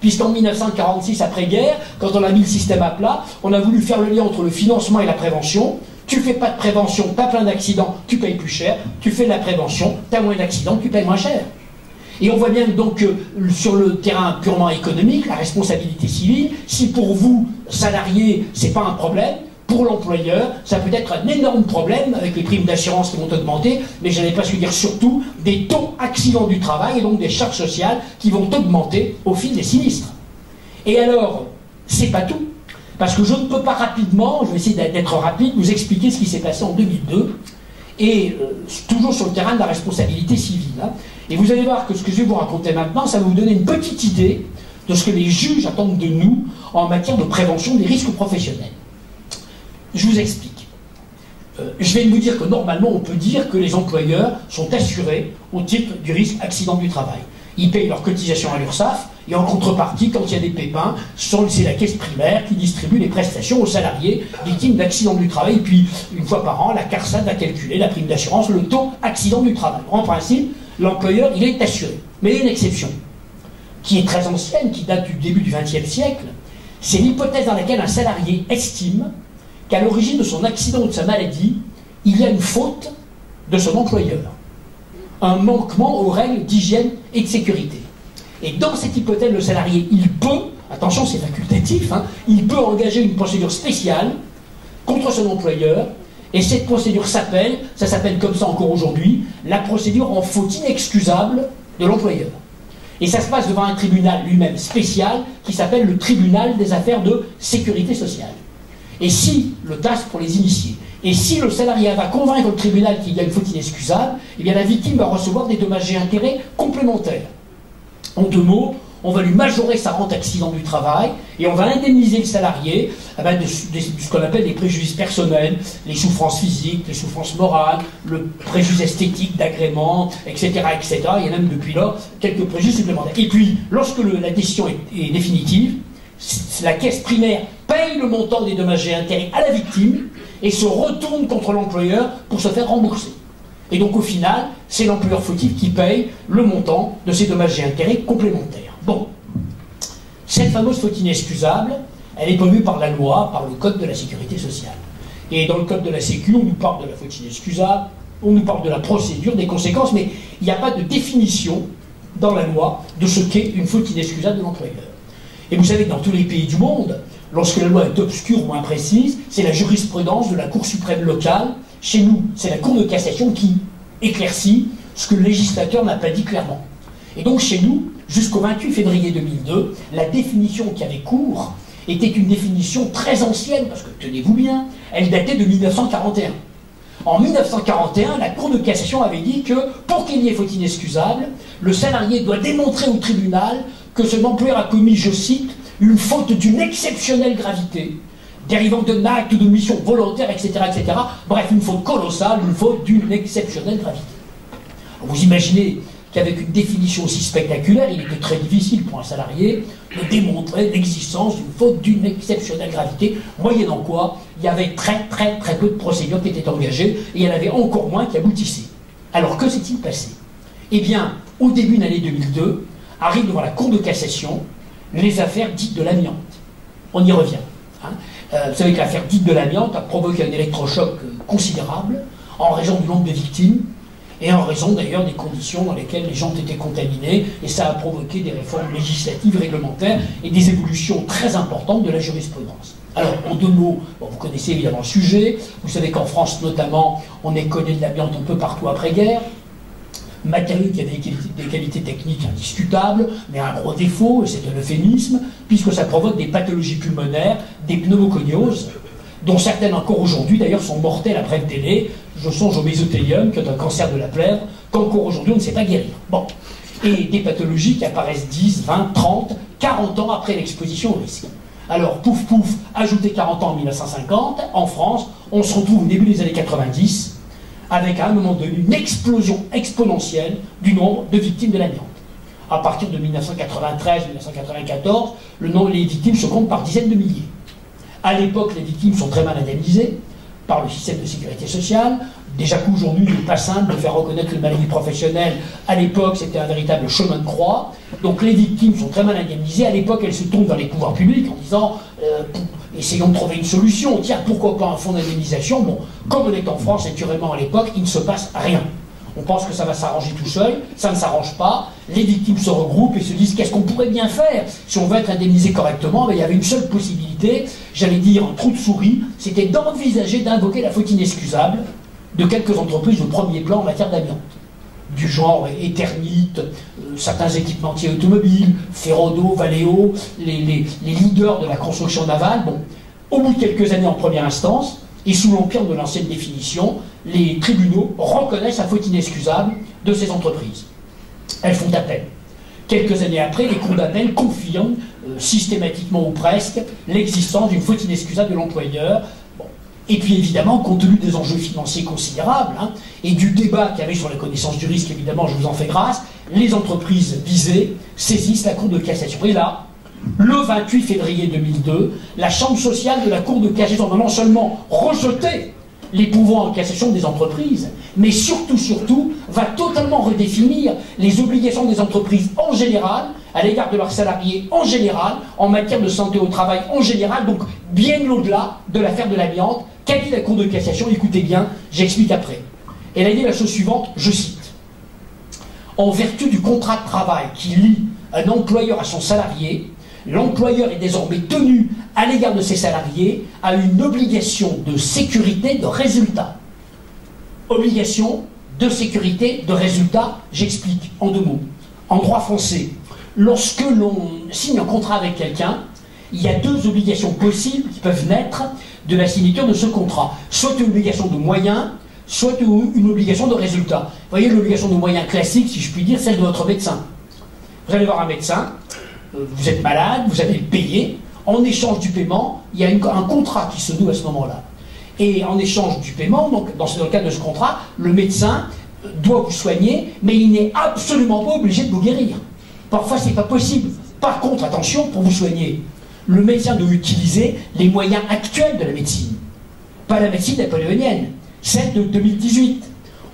Puisqu'en 1946, après-guerre, quand on a mis le système à plat, on a voulu faire le lien entre le financement et la prévention. Tu fais pas de prévention, t'as plein d'accidents, tu payes plus cher. Tu fais de la prévention, t'as moins d'accidents, tu payes moins cher. Et on voit bien donc que sur le terrain purement économique, la responsabilité civile, si pour vous, salariés, c'est pas un problème, pour l'employeur, ça peut être un énorme problème avec les primes d'assurance qui vont augmenter, mais je n'allais pas se dire surtout des taux accidents du travail et donc des charges sociales qui vont augmenter au fil des sinistres. Et alors, c'est pas tout, parce que je ne peux pas rapidement, je vais essayer d'être rapide, vous expliquer ce qui s'est passé en 2002, et toujours sur le terrain de la responsabilité civile. Hein. Et vous allez voir que ce que je vais vous raconter maintenant, ça va vous donner une petite idée de ce que les juges attendent de nous en matière de prévention des risques professionnels. Je vous explique. Je vais vous dire que normalement, on peut dire que les employeurs sont assurés au titre du risque accident du travail. Ils payent leur cotisation à l'URSSAF, et en contrepartie, quand il y a des pépins, c'est la caisse primaire qui distribue les prestations aux salariés victimes d'accidents du travail. Et puis, une fois par an, la CARSAT va calculer la prime d'assurance, le taux accident du travail. En principe, l'employeur, il est assuré. Mais il y a une exception, qui est très ancienne, qui date du début du XXe siècle. C'est l'hypothèse dans laquelle un salarié estime qu'à l'origine de son accident ou de sa maladie, il y a une faute de son employeur. Un manquement aux règles d'hygiène et de sécurité. Et dans cette hypothèse, le salarié, il peut, attention c'est facultatif, hein, il peut engager une procédure spéciale contre son employeur, et cette procédure s'appelle, ça s'appelle comme ça encore aujourd'hui, la procédure en faute inexcusable de l'employeur. Et ça se passe devant un tribunal lui-même spécial qui s'appelle le tribunal des affaires de sécurité sociale. Et si, le TAS pour les initiés, et si le salarié va convaincre le tribunal qu'il y a une faute inexcusable, eh bien la victime va recevoir des dommages et intérêts complémentaires. En deux mots, on va lui majorer sa rente accident du travail et on va indemniser le salarié de ce qu'on appelle les préjudices personnels, les souffrances physiques, les souffrances morales, le préjudice esthétique d'agrément, etc., etc. Il y a même depuis là quelques préjudices supplémentaires. Et puis, lorsque la décision est définitive, la caisse primaire paye le montant des dommages et intérêts à la victime et se retourne contre l'employeur pour se faire rembourser. Et donc au final, c'est l'employeur fautif qui paye le montant de ces dommages et intérêts complémentaires. Bon, cette fameuse faute inexcusable, elle est prévue par la loi, par le Code de la Sécurité sociale. Et dans le Code de la Sécu, on nous parle de la faute inexcusable, on nous parle de la procédure, des conséquences, mais il n'y a pas de définition dans la loi de ce qu'est une faute inexcusable de l'employeur. Et vous savez que dans tous les pays du monde, lorsque la loi est obscure ou imprécise, c'est la jurisprudence de la Cour suprême locale. Chez nous, c'est la Cour de cassation qui éclaircit ce que le législateur n'a pas dit clairement. Et donc chez nous, jusqu'au 28 février 2002, la définition qui avait cours était une définition très ancienne, parce que tenez-vous bien, elle datait de 1941. En 1941, la Cour de cassation avait dit que, pour qu'il y ait faute inexcusable, le salarié doit démontrer au tribunal que son employeur a commis, je cite, une faute d'une exceptionnelle gravité, dérivant d'un acte ou de mission volontaire, etc., etc. Bref, une faute colossale, une faute d'une exceptionnelle gravité. Vous imaginez qu'avec une définition aussi spectaculaire, il était très difficile pour un salarié de démontrer l'existence d'une faute d'une exceptionnelle gravité, moyennant quoi il y avait très peu de procédures qui étaient engagées, et il y en avait encore moins qui aboutissaient. Alors que s'est-il passé? Eh bien, au début de l'année 2002, arrivent devant la Cour de cassation les affaires dites de l'amiante. On y revient. Hein. Vous savez que l'affaire dite de l'amiante a provoqué un électrochoc considérable en raison du nombre de victimes et en raison d'ailleurs des conditions dans lesquelles les gens ont été contaminés, et ça a provoqué des réformes législatives, réglementaires et des évolutions très importantes de la jurisprudence. Alors, en deux mots, bon, vous connaissez évidemment le sujet, vous savez qu'en France notamment, on est connu de l'amiante un peu partout après-guerre, matériau qui a des qualités techniques indiscutables, mais un gros défaut, et c'est un euphémisme, puisque ça provoque des pathologies pulmonaires, des pneumoconioses, dont certaines encore aujourd'hui d'ailleurs sont mortelles à bref délai. Je songe au mésothélium, qui est un cancer de la plèvre, qu'encore aujourd'hui on ne sait pas guérir. Bon. Et des pathologies qui apparaissent 10, 20, 30, 40 ans après l'exposition au risque. Alors, pouf pouf, ajoutez 40 ans en 1950, en France, on se retrouve au début des années 90, avec à un moment donné une explosion exponentielle du nombre de victimes de l'amiante. À partir de 1993-1994, les victimes se comptent par dizaines de milliers. À l'époque, les victimes sont très mal indemnisées par le système de sécurité sociale. Déjà qu'aujourd'hui, il n'est pas simple de faire reconnaître une maladie professionnelle. À l'époque, c'était un véritable chemin de croix. Donc les victimes sont très mal indemnisées. À l'époque, elles se tournent vers les pouvoirs publics en disant essayons de trouver une solution. Tiens, pourquoi pas un fonds d'indemnisation? Bon, comme on est en France, naturellement, à l'époque, il ne se passe rien. On pense que ça va s'arranger tout seul, ça ne s'arrange pas, les victimes se regroupent et se disent qu'est-ce qu'on pourrait bien faire si on veut être indemnisé correctement. Ben, il y avait une seule possibilité, j'allais dire un trou de souris, c'était d'envisager d'invoquer la faute inexcusable de quelques entreprises de premier plan en matière d'amiante. Du genre Eternit, certains équipementiers automobiles, Ferrodo, Valeo, les leaders de la construction navale. Bon, au bout de quelques années en première instance, et sous l'empire de l'ancienne définition, les tribunaux reconnaissent la faute inexcusable de ces entreprises. Elles font appel. Quelques années après, les cours d'appel confirment, systématiquement ou presque, l'existence d'une faute inexcusable de l'employeur. Bon. Et puis évidemment, compte tenu des enjeux financiers considérables, et du débat qu'il y avait sur la connaissance du risque, évidemment, je vous en fais grâce, les entreprises visées saisissent la Cour de cassation. Et là, le 28 février 2002, la Chambre sociale de la Cour de cassation va non seulement rejeter les pouvoirs en cassation des entreprises, mais surtout, va totalement redéfinir les obligations des entreprises en général, à l'égard de leurs salariés en général, en matière de santé au travail en général, donc bien au-delà de l'affaire de l'amiante. Qu'a dit la Cour de cassation? Écoutez bien, j'explique après. Elle a dit la chose suivante, je cite: en vertu du contrat de travail qui lie un employeur à son salarié, l'employeur est désormais tenu, à l'égard de ses salariés, à une obligation de sécurité de résultat. Obligation de sécurité de résultat, j'explique en deux mots. En droit français, lorsque l'on signe un contrat avec quelqu'un, il y a deux obligations possibles qui peuvent naître de la signature de ce contrat. Soit une obligation de moyens, soit une obligation de résultat. Vous voyez, l'obligation de moyens classique, si je puis dire, celle de votre médecin. Vous allez voir un médecin, vous êtes malade, vous allez le payer. En échange du paiement, il y a un contrat qui se noue à ce moment-là. Et en échange du paiement, donc dans le cadre de ce contrat, le médecin doit vous soigner, mais il n'est absolument pas obligé de vous guérir. Parfois, ce n'est pas possible. Par contre, attention, pour vous soigner, le médecin doit utiliser les moyens actuels de la médecine. Pas la médecine napoléonienne, celle de 2018.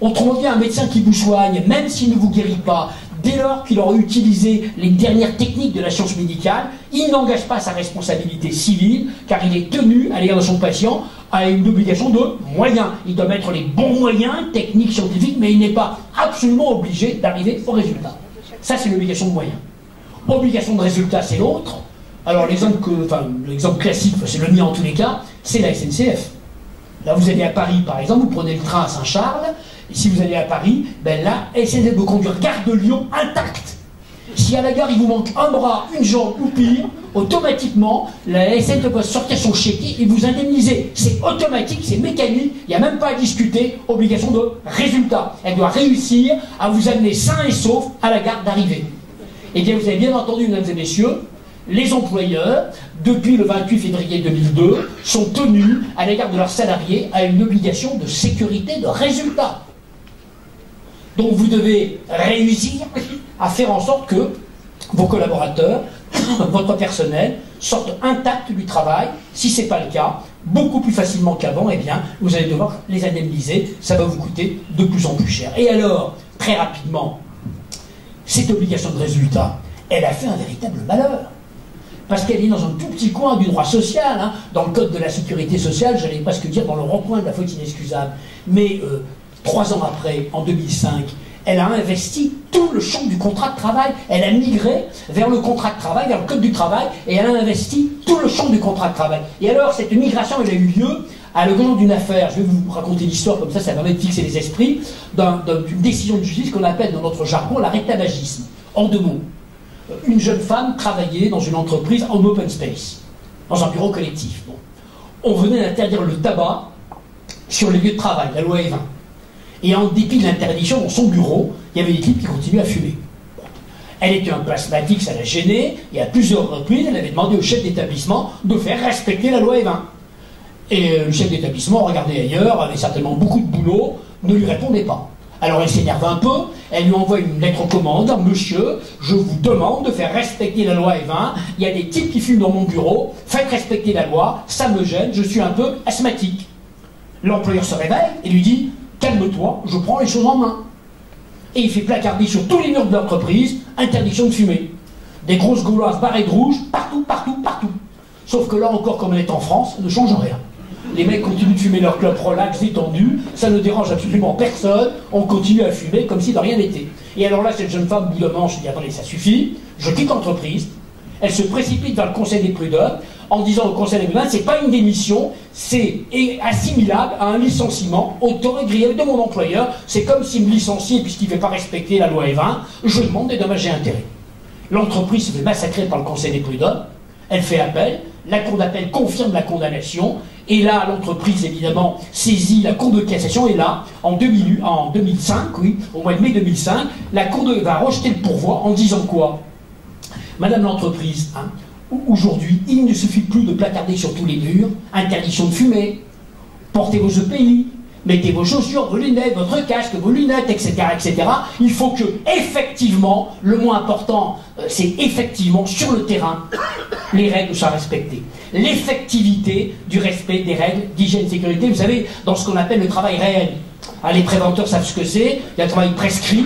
Autrement dit, un médecin qui vous soigne, même s'il ne vous guérit pas, dès lors qu'il aura utilisé les dernières techniques de la science médicale, il n'engage pas sa responsabilité civile, car il est tenu, à l'égard de son patient, à une obligation de moyens. Il doit mettre les bons moyens, techniques, scientifiques, mais il n'est pas absolument obligé d'arriver au résultat. Ça, c'est l'obligation de moyens. Obligation de résultat, c'est l'autre. Alors, l'exemple classique, c'est le mien en tous les cas, c'est la SNCF. Là, vous allez à Paris, par exemple, vous prenez le train à Saint-Charles, et si vous allez à Paris, ben là, SNCF vous conduire gare de Lyon intacte. Si à la gare, il vous manque un bras, une jambe ou pire, automatiquement, la SNCF va sortir son chéquier et vous indemniser. C'est automatique, c'est mécanique, il n'y a même pas à discuter, obligation de résultat. Elle doit réussir à vous amener sain et sauf à la gare d'arrivée. Eh bien, vous avez bien entendu, mesdames et messieurs, les employeurs, depuis le 28 février 2002, sont tenus, à l'égard de leurs salariés, à une obligation de sécurité de résultat. Donc vous devez réussir à faire en sorte que vos collaborateurs, votre personnel, sortent intacts du travail. Si ce n'est pas le cas, beaucoup plus facilement qu'avant, eh bien, vous allez devoir les indemniser. Ça va vous coûter de plus en plus cher. Et alors, très rapidement, cette obligation de résultat, elle a fait un véritable malheur. Parce qu'elle est dans un tout petit coin du droit social, dans le code de la sécurité sociale, j'allais presque dire dans le rond-point de la faute inexcusable. Mais 3 ans après, en 2005, elle a investi tout le champ du contrat de travail. Elle a migré vers le contrat de travail, vers le code du travail, et elle a investi tout le champ du contrat de travail. Et alors, cette migration, elle a eu lieu à l'occasion d'une affaire. Je vais vous raconter l'histoire, comme ça permet de fixer les esprits, d'une décision de justice qu'on appelle dans notre jargon l'arrêt tabagisme. En 2 mots. Une jeune femme travaillait dans une entreprise en open space, dans un bureau collectif. Bon. On venait d'interdire le tabac sur les lieux de travail, la loi Evin. Et en dépit de l'interdiction, dans son bureau, il y avait des types qui continuaient à fumer. Elle était un peu asthmatique, ça l'a gênée, et à plusieurs reprises, elle avait demandé au chef d'établissement de faire respecter la loi Evin. Et le chef d'établissement regardait ailleurs, avait certainement beaucoup de boulot, ne lui répondait pas. Alors elle s'énerve un peu, elle lui envoie une lettre commande: monsieur, je vous demande de faire respecter la loi Evin, il y a des types qui fument dans mon bureau, faites respecter la loi, ça me gêne, je suis un peu asthmatique. L'employeur se réveille et lui dit: calme-toi, je prends les choses en main. Et il fait placarder sur tous les murs de l'entreprise: interdiction de fumer. Des grosses gauloises barrées de rouge, partout, partout, partout. Sauf que là encore, comme elle est en France, ça ne change rien. Les mecs continuent de fumer leur clope relax, détendu, ça ne dérange absolument personne, on continue à fumer comme si de rien n'était. Et alors là, cette jeune femme, au bout d'un moment, se dit: attendez, ça suffit, je quitte l'entreprise. Elle se précipite vers le conseil des prud'hommes en disant au conseil des prud'hommes: c'est pas une démission, c'est assimilable à un licenciement au tort et grief de mon employeur, c'est comme s'il me licenciait puisqu'il ne fait pas respecter la loi Evin, je demande des dommages et intérêts. L'entreprise se fait massacrer par le conseil des prud'hommes, elle fait appel, la cour d'appel confirme la condamnation, et là l'entreprise évidemment saisit la cour de cassation, et là en 2005, oui, au mois de mai 2005, la cour va rejeter le pourvoi en disant quoi? Madame l'entreprise, hein, aujourd'hui, il ne suffit plus de placarder sur tous les murs: interdiction de fumer, portez vos EPI, mettez vos chaussures, vos lunettes, votre casque, vos lunettes, etc., etc. Il faut que, effectivement, le moins important, c'est effectivement, sur le terrain, les règles soient respectées. L'effectivité du respect des règles d'hygiène et de sécurité, vous savez, dans ce qu'on appelle le travail réel. Ah, les préventeurs savent ce que c'est, il y a le travail prescrit.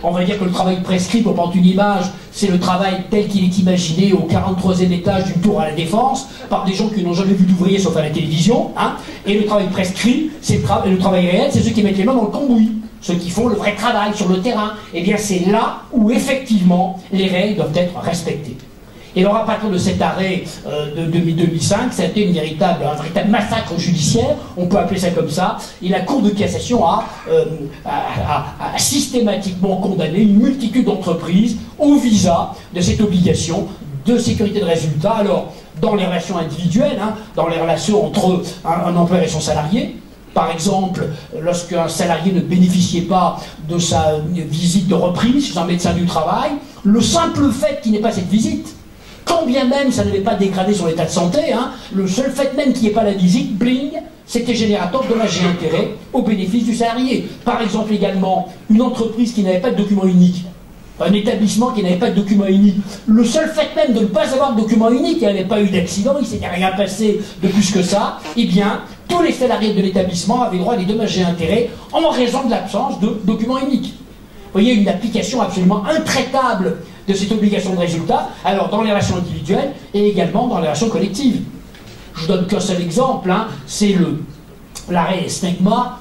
On va dire que le travail prescrit, pour prendre une image, c'est le travail tel qu'il est imaginé au 43e étage d'une tour à la Défense, par des gens qui n'ont jamais vu d'ouvriers sauf à la télévision. Hein. Et le travail prescrit, c'est le travail réel, c'est ceux qui mettent les mains dans le cambouis, ceux qui font le vrai travail sur le terrain. Eh bien, c'est là où, effectivement, les règles doivent être respectées. Et alors, à partir de cet arrêt de 2005, ça a été un véritable massacre judiciaire, on peut appeler ça comme ça, et la Cour de cassation a systématiquement condamné une multitude d'entreprises au visa de cette obligation de sécurité de résultat. Alors, dans les relations individuelles, hein, dans les relations entre un employeur et son salarié, par exemple, lorsqu'un salarié ne bénéficiait pas de sa visite de reprise chez un médecin du travail, le simple fait qu'il n'ait pas cette visite, quand bien même ça n'avait pas dégradé son état de santé, hein, le seul fait même qu'il n'y ait pas la visite, bling, c'était générateur de dommages et intérêts au bénéfice du salarié. Par exemple également, une entreprise qui n'avait pas de document unique, un établissement qui n'avait pas de document unique, le seul fait même de ne pas avoir de document unique, il n'y avait pas eu d'accident, il ne s'était rien passé de plus que ça, eh bien, tous les salariés de l'établissement avaient droit à des dommages et intérêts en raison de l'absence de document unique. Vous voyez, une application absolument intraitable de cette obligation de résultat, alors dans les relations individuelles et également dans les relations collectives. Je vous donne qu'un seul exemple, hein, c'est l'arrêt Snegma,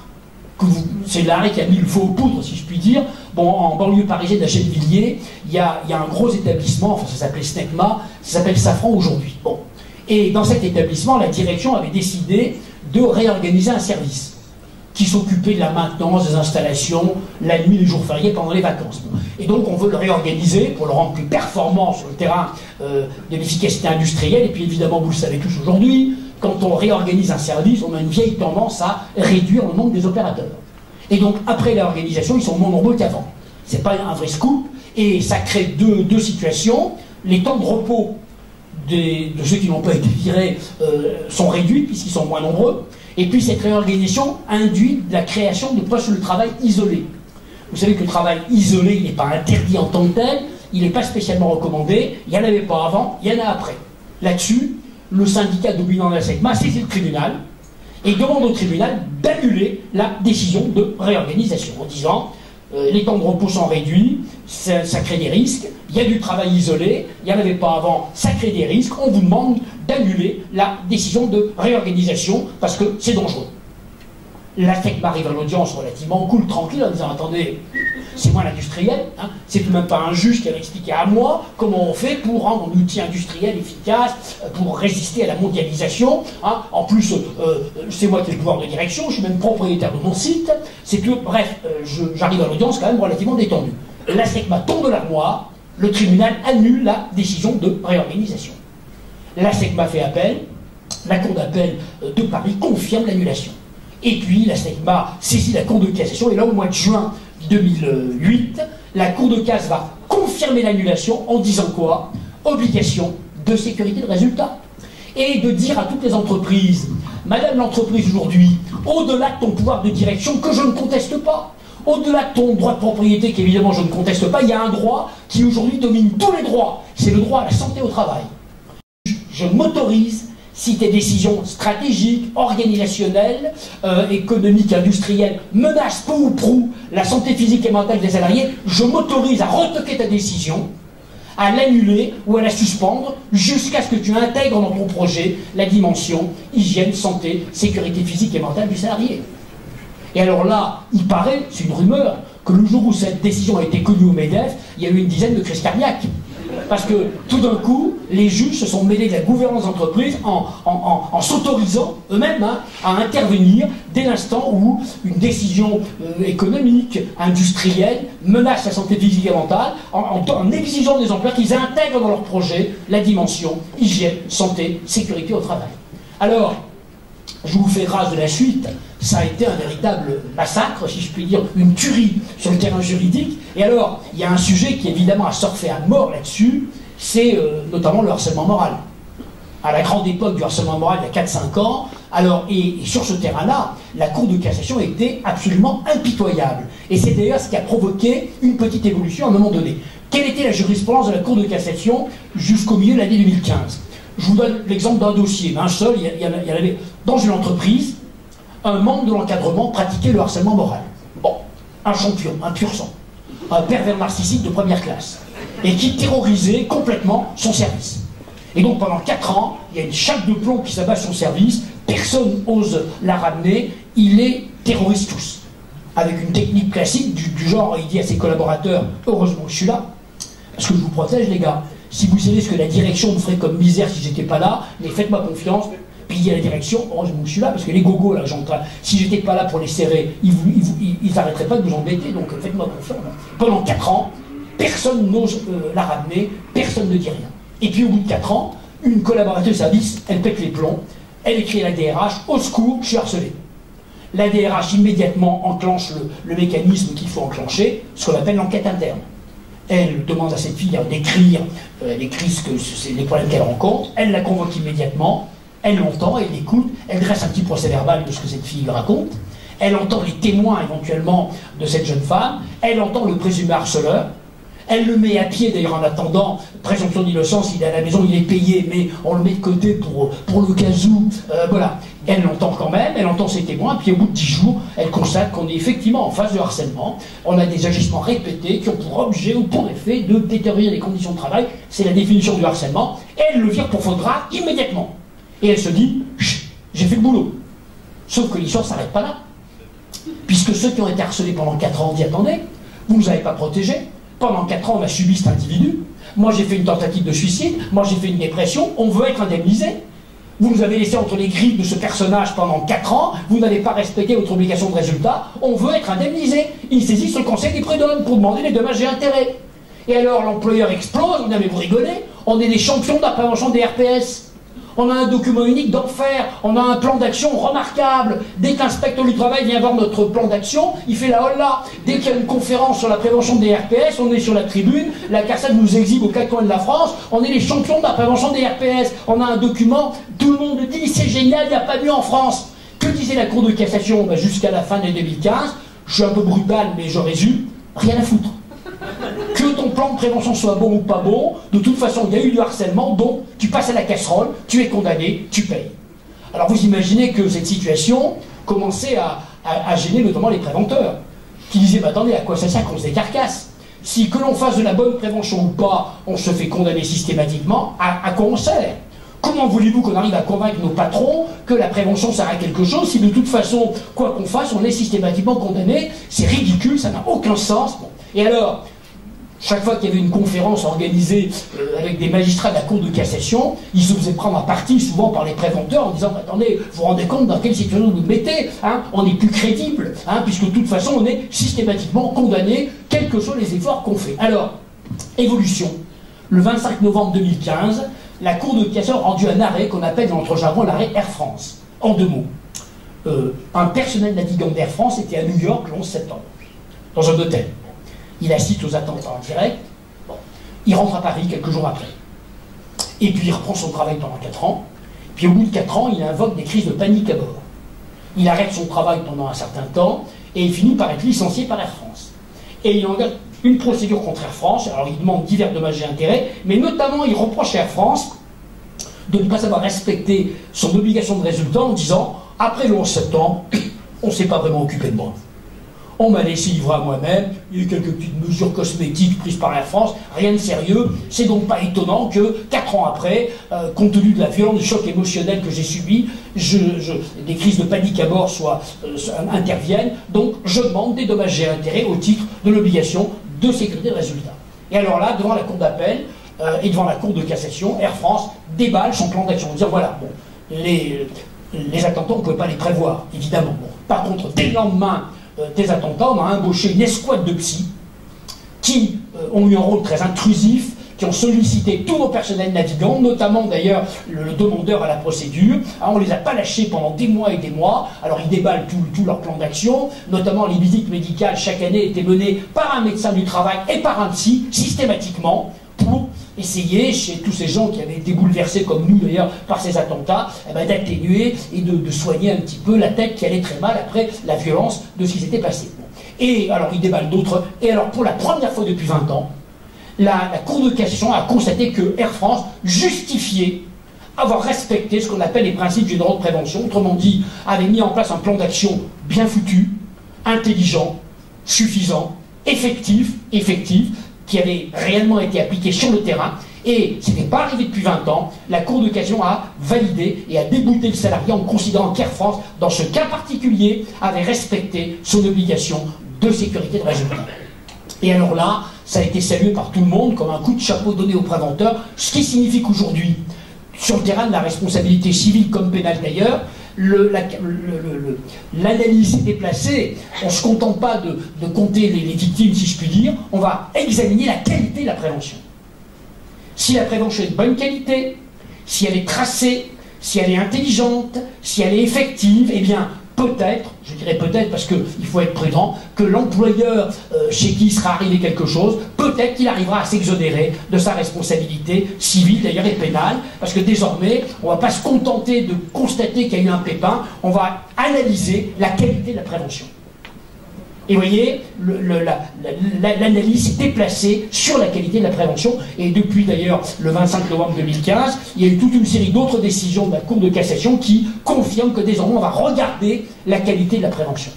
c'est l'arrêt qui a mis le feu aux poudres, si je puis dire. Bon, en banlieue parisienne, à Gennevilliers, il y a un gros établissement, enfin ça s'appelait Snegma, ça s'appelle Safran aujourd'hui. Bon. Et dans cet établissement, la direction avait décidé de réorganiser un service qui s'occupait de la maintenance des installations la nuit, les jours fériés, pendant les vacances. Et donc on veut le réorganiser pour le rendre plus performant sur le terrain de l'efficacité industrielle. Et puis évidemment, vous le savez tous aujourd'hui, quand on réorganise un service, on a une vieille tendance à réduire le nombre des opérateurs. Et donc après la réorganisation, ils sont moins nombreux qu'avant. C'est pas un vrai scoop, et ça crée deux situations. Les temps de repos de ceux qui n'ont pas été virés sont réduits puisqu'ils sont moins nombreux. Et puis cette réorganisation induit la création de postes de travail isolés. Vous savez que le travail isolé, il n'est pas interdit en tant que tel, il n'est pas spécialement recommandé, il n'y en avait pas avant, il y en a après. Là-dessus, le syndicat dominant de la SECMA saisit le tribunal et demande au tribunal d'annuler la décision de réorganisation en disant les temps de repos sont réduits, ça crée des risques, il y a du travail isolé, il n'y en avait pas avant, ça crée des risques, on vous demande d'annuler la décision de réorganisation parce que c'est dangereux. La SECMA arrive à l'audience relativement cool, tranquille, en disant attendez, c'est moi l'industriel, hein, c'est tout de même pas un juge qui va expliquer à moi comment on fait pour rendre un outil industriel efficace, pour résister à la mondialisation. Hein. En plus, c'est moi qui ai le pouvoir de direction, je suis même propriétaire de mon site, c'est que, bref, j'arrive à l'audience quand même relativement détendu. La SECMA tombe de l'armoire, le tribunal annule la décision de réorganisation. La SECMA fait appel, la Cour d'appel de Paris confirme l'annulation. Et puis la SNECMA saisit la Cour de cassation, et là au mois de juin 2008, la Cour de casse va confirmer l'annulation en disant quoi? Obligation de sécurité de résultat. Et de dire à toutes les entreprises, madame l'entreprise aujourd'hui, au-delà de ton pouvoir de direction que je ne conteste pas, au-delà de ton droit de propriété qu'évidemment je ne conteste pas, il y a un droit qui aujourd'hui domine tous les droits, c'est le droit à la santé au travail. Je m'autorise, si tes décisions stratégiques, organisationnelles, économiques, industrielles menacent peu ou prou la santé physique et mentale des salariés, je m'autorise à retoquer ta décision, à l'annuler ou à la suspendre jusqu'à ce que tu intègres dans ton projet la dimension hygiène, santé, sécurité physique et mentale du salarié. Et alors là, il paraît, c'est une rumeur, que le jour où cette décision a été connue au MEDEF, il y a eu une dizaine de crises cardiaques. Parce que tout d'un coup, les juges se sont mêlés de la gouvernance d'entreprise en s'autorisant eux-mêmes à intervenir dès l'instant où une décision économique, industrielle, menace la santé physique et mentale, en exigeant des employeurs qu'ils intègrent dans leur projet la dimension hygiène, santé, sécurité au travail. Alors, je vous fais grâce de la suite, ça a été un véritable massacre, si je puis dire, une tuerie sur le terrain juridique. Et alors, il y a un sujet qui évidemment a surfé à mort là-dessus, c'est notamment le harcèlement moral. À la grande époque du harcèlement moral, il y a 4-5 ans, alors, et sur ce terrain-là, la Cour de cassation était absolument impitoyable. Et c'est d'ailleurs ce qui a provoqué une petite évolution à un moment donné. Quelle était la jurisprudence de la Cour de cassation jusqu'au milieu de l'année 2015 ? Je vous donne l'exemple d'un dossier, un seul, il y en avait dans une entreprise, un membre de l'encadrement pratiquait le harcèlement moral. Bon, un champion, un pur sang, un pervers narcissique de première classe, et qui terrorisait complètement son service. Et donc pendant 4 ans, il y a une chape de plomb qui s'abat sur son service, personne n'ose la ramener, il les terrorise tous. Avec une technique classique du genre, il dit à ses collaborateurs, heureusement que je suis là, parce que je vous protège les gars. Si vous savez ce que la direction me ferait comme misère si j'étais pas là, mais faites-moi confiance, puis il y a la direction, heureusement que je suis là, parce que les gogos là, si j'étais pas là pour les serrer, ils arrêteraient pas de vous embêter, donc faites-moi confiance. Pendant 4 ans, personne n'ose la ramener, personne ne dit rien. Et puis au bout de 4 ans, une collaboratrice de service, elle pète les plombs, elle écrit à la DRH, au secours, je suis harcelé. La DRH immédiatement enclenche le mécanisme qu'il faut enclencher, ce qu'on appelle l'enquête interne. Elle demande à cette fille d'écrire les problèmes qu'elle rencontre, elle la convoque immédiatement, elle l'entend, elle l'écoute, elle dresse un petit procès verbal de ce que cette fille raconte, elle entend les témoins éventuellement de cette jeune femme, elle entend le présumé harceleur, elle le met à pied d'ailleurs en attendant, présomption d'innocence, il est à la maison, il est payé, mais on le met de côté pour le cas où, voilà. Elle l'entend quand même, elle entend ses témoins, puis au bout de 10 jours, elle constate qu'on est effectivement en phase de harcèlement, on a des agissements répétés qui ont pour objet ou pour effet de détériorer les conditions de travail, c'est la définition du harcèlement, et elle le vire pour faute grave immédiatement. Et elle se dit, j'ai fait le boulot. Sauf que l'histoire ne s'arrête pas là. Puisque ceux qui ont été harcelés pendant 4 ans dit, attendez, vous ne nous avez pas protégés, pendant 4 ans on a subi cet individu, moi j'ai fait une tentative de suicide, moi j'ai fait une dépression, on veut être indemnisé. Vous nous avez laissé entre les griffes de ce personnage pendant 4 ans, vous n'avez pas respecté votre obligation de résultat, on veut être indemnisé. Ils saisissent le conseil des prud'hommes pour demander les dommages et intérêts. Et alors l'employeur explose, on dit mais vous rigolez, on est les champions de la prévention des RPS. On a un document unique d'enfer, on a un plan d'action remarquable. Dès qu'inspecteur du travail vient voir notre plan d'action, il fait la holla. Dès qu'il y a une conférence sur la prévention des RPS, on est sur la tribune, la CARSAT nous exhibe aux 4 coins de la France, on est les champions de la prévention des RPS. On a un document, tout le monde dit c'est génial, il n'y a pas mieux en France. Que disait la Cour de cassation jusqu'à la fin de 2015? Je suis un peu brutal, mais je résume, rien à foutre. Que ton plan de prévention soit bon ou pas bon, de toute façon, il y a eu du harcèlement, donc tu passes à la casserole, tu es condamné, tu payes. Alors vous imaginez que cette situation commençait à gêner notamment les préventeurs, qui disaient, bah, attendez, à quoi ça sert qu'on se décarcasse? Si que l'on fasse de la bonne prévention ou pas, on se fait condamner systématiquement, à quoi on sert? Comment voulez-vous qu'on arrive à convaincre nos patrons que la prévention sert à quelque chose si de toute façon, quoi qu'on fasse, on est systématiquement condamné? C'est ridicule, ça n'a aucun sens. Bon. Et alors, chaque fois qu'il y avait une conférence organisée avec des magistrats de la Cour de cassation, ils se faisaient prendre à partie souvent par les préventeurs en disant « Attendez, vous vous rendez compte dans quelle situation vous nous mettez hein? On n'est plus crédible, hein, puisque de toute façon on est systématiquement condamné, quels que soient les efforts qu'on fait. » Alors, évolution. Le 25 novembre 2015, la Cour de cassation a rendu un arrêt qu'on appelle dans notre jargon l'arrêt Air France. En 2 mots. un personnel navigant d'Air France était à New York le 11 septembre, dans un hôtel. Il assiste aux attentats en direct. Bon. Il rentre à Paris quelques jours après. Et puis il reprend son travail pendant 4 ans. Puis au bout de 4 ans, il invoque des crises de panique à bord. Il arrête son travail pendant un certain temps et il finit par être licencié par Air France. Et il engage une procédure contre Air France. Alors il demande divers dommages et intérêts, mais notamment il reproche à Air France de ne pas savoir respecter son obligation de résultat en disant « Après le 11 septembre, on ne s'est pas vraiment occupé de moi. On m'a laissé livrer à moi-même, il y a eu quelques petites mesures cosmétiques prises par Air France, rien de sérieux. C'est donc pas étonnant que 4 ans après, compte tenu de la violence du choc émotionnel que j'ai subi, des crises de panique à bord interviennent. Donc je demande des dommages et intérêts au titre de l'obligation de sécurité de résultat. » Et alors là, devant la cour d'appel et devant la cour de cassation, Air France déballe son plan d'action en disant voilà, bon, les attentats, on ne pouvait pas les prévoir, évidemment. Bon. Par contre, dès le lendemain des attentats, on a embauché une escouade de psys qui ont eu un rôle très intrusif, qui ont sollicité tous nos personnels navigants, notamment d'ailleurs le demandeur à la procédure. Alors, on ne les a pas lâchés pendant des mois et des mois. Alors ils déballent tout leur plan d'action, notamment les visites médicales chaque année étaient menées par un médecin du travail et par un psy, systématiquement, pour essayer, chez tous ces gens qui avaient été bouleversés comme nous d'ailleurs par ces attentats, d'atténuer et de soigner un petit peu la tête qui allait très mal après la violence de ce qui s'était passé. Et alors ils déballent d'autres, et alors pour la première fois depuis 20 ans, la Cour de cassation a constaté que Air France justifiait avoir respecté ce qu'on appelle les principes généraux de prévention, autrement dit, avait mis en place un plan d'action bien foutu, intelligent, suffisant, effectif, qui avait réellement été appliqué sur le terrain, et ce n'était pas arrivé depuis 20 ans. La Cour de cassation a validé et a débouté le salarié en considérant qu'Air France, dans ce cas particulier, avait respecté son obligation de sécurité de résultat. Et alors là, ça a été salué par tout le monde comme un coup de chapeau donné aux préventeurs, ce qui signifie qu'aujourd'hui, sur le terrain de la responsabilité civile comme pénale d'ailleurs, l'analyse est déplacée. On ne se contente pas de compter les victimes, si je puis dire, on va examiner la qualité de la prévention. Si la prévention est de bonne qualité, si elle est tracée, si elle est intelligente, si elle est effective, eh bien, peut-être, je dirais peut-être parce qu'il faut être prudent, que l'employeur chez qui sera arrivé quelque chose, peut-être qu'il arrivera à s'exonérer de sa responsabilité civile, d'ailleurs et pénale, parce que désormais, on ne va pas se contenter de constater qu'il y a eu un pépin, on va analyser la qualité de la prévention. Et vous voyez, l'analyse s'est déplacée sur la qualité de la prévention. Et depuis d'ailleurs le 25 novembre 2015, il y a eu toute une série d'autres décisions de la Cour de cassation qui confirment que désormais on va regarder la qualité de la prévention.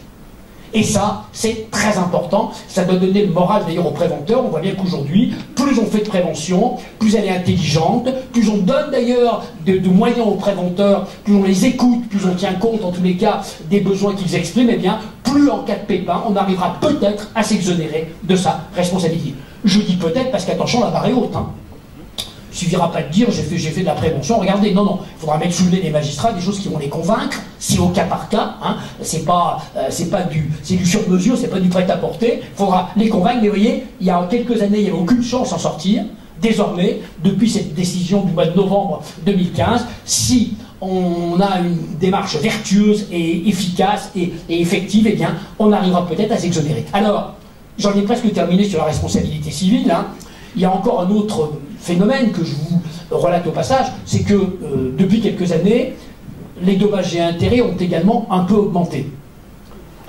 Et ça, c'est très important. Ça doit donner le moral d'ailleurs aux préventeurs. On voit bien qu'aujourd'hui, plus on fait de prévention, plus elle est intelligente, plus on donne d'ailleurs de moyens aux préventeurs, plus on les écoute, plus on tient compte en tous les cas des besoins qu'ils expriment, eh bien, plus en cas de pépin, on arrivera peut-être à s'exonérer de sa responsabilité. Je dis peut-être parce qu'attention, la barre est haute. Hein. Il ne suffira pas de dire j'ai fait de la prévention, regardez, non, il faudra mettre sous le nez des magistrats des choses qui vont les convaincre, c'est au cas par cas, hein, c'est du sur-mesure, c'est pas du prêt-à-porter, il faudra les convaincre, mais vous voyez, il y a quelques années, il n'y avait aucune chance d'en sortir. Désormais, depuis cette décision du mois de novembre 2015, si on a une démarche vertueuse et efficace et effective, eh bien, on arrivera peut-être à s'exonérer. Alors, j'en ai presque terminé sur la responsabilité civile, hein. Il y a encore un autre phénomène que je vous relate au passage, c'est que depuis quelques années, les dommages et intérêts ont également un peu augmenté.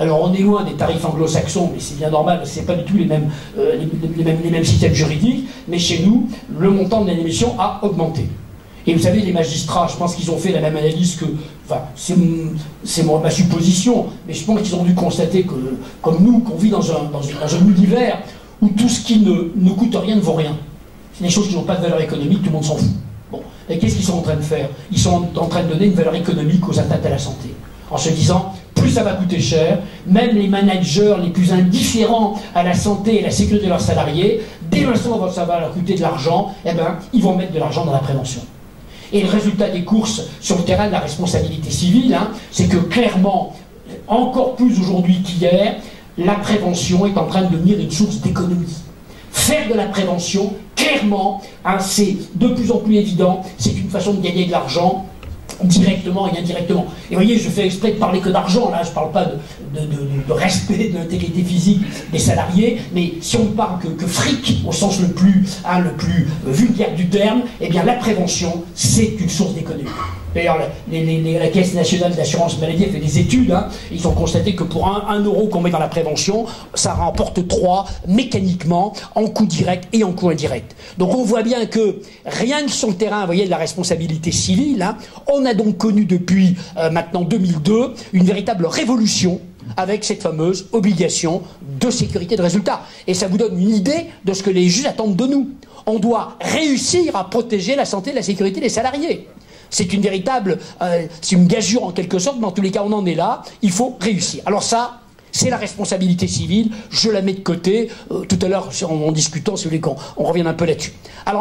Alors on est loin des tarifs anglo-saxons, mais c'est bien normal, ce n'est pas du tout les mêmes systèmes juridiques, mais chez nous, le montant de l'admission a augmenté. Et vous savez, les magistrats, je pense qu'ils ont fait la même analyse que... Enfin, c'est ma supposition, mais je pense qu'ils ont dû constater que, comme nous, qu'on vit dans un univers où tout ce qui ne coûte rien ne vaut rien. C'est des choses qui n'ont pas de valeur économique, tout le monde s'en fout. Bon. Et qu'est-ce qu'ils sont en train de faire? Ils sont en train de donner une valeur économique aux atteintes à la santé. En se disant, plus ça va coûter cher, même les managers les plus indifférents à la santé et à la sécurité de leurs salariés, dès l'instant où ça va leur coûter de l'argent, eh ben, ils vont mettre de l'argent dans la prévention. Et le résultat des courses sur le terrain de la responsabilité civile, hein, c'est que clairement, encore plus aujourd'hui qu'hier, la prévention est en train de devenir une source d'économie. Faire de la prévention, clairement, hein, c'est de plus en plus évident, c'est une façon de gagner de l'argent directement et indirectement. Et vous voyez, je fais exprès de parler que d'argent, là, je ne parle pas de respect de l'intégrité physique des salariés, mais si on ne parle que fric, au sens le plus vulgaire du terme, eh bien la prévention, c'est une source d'économie. D'ailleurs, la Caisse nationale d'assurance maladie a fait des études, hein, ils ont constaté que pour un euro qu'on met dans la prévention, ça rapporte 3 mécaniquement, en coût direct et en coût indirect. Donc on voit bien que rien que sur le terrain, vous voyez, de la responsabilité civile, hein, on a donc connu depuis maintenant 2002 une véritable révolution avec cette fameuse obligation de sécurité de résultat. Et ça vous donne une idée de ce que les juges attendent de nous. On doit réussir à protéger la santé et la sécurité des salariés. C'est une véritable, c'est une gageure en quelque sorte, mais en tous les cas on en est là, il faut réussir. Alors ça, c'est la responsabilité civile, je la mets de côté, tout à l'heure en discutant, si vous voulez qu'on revienne un peu là-dessus. Alors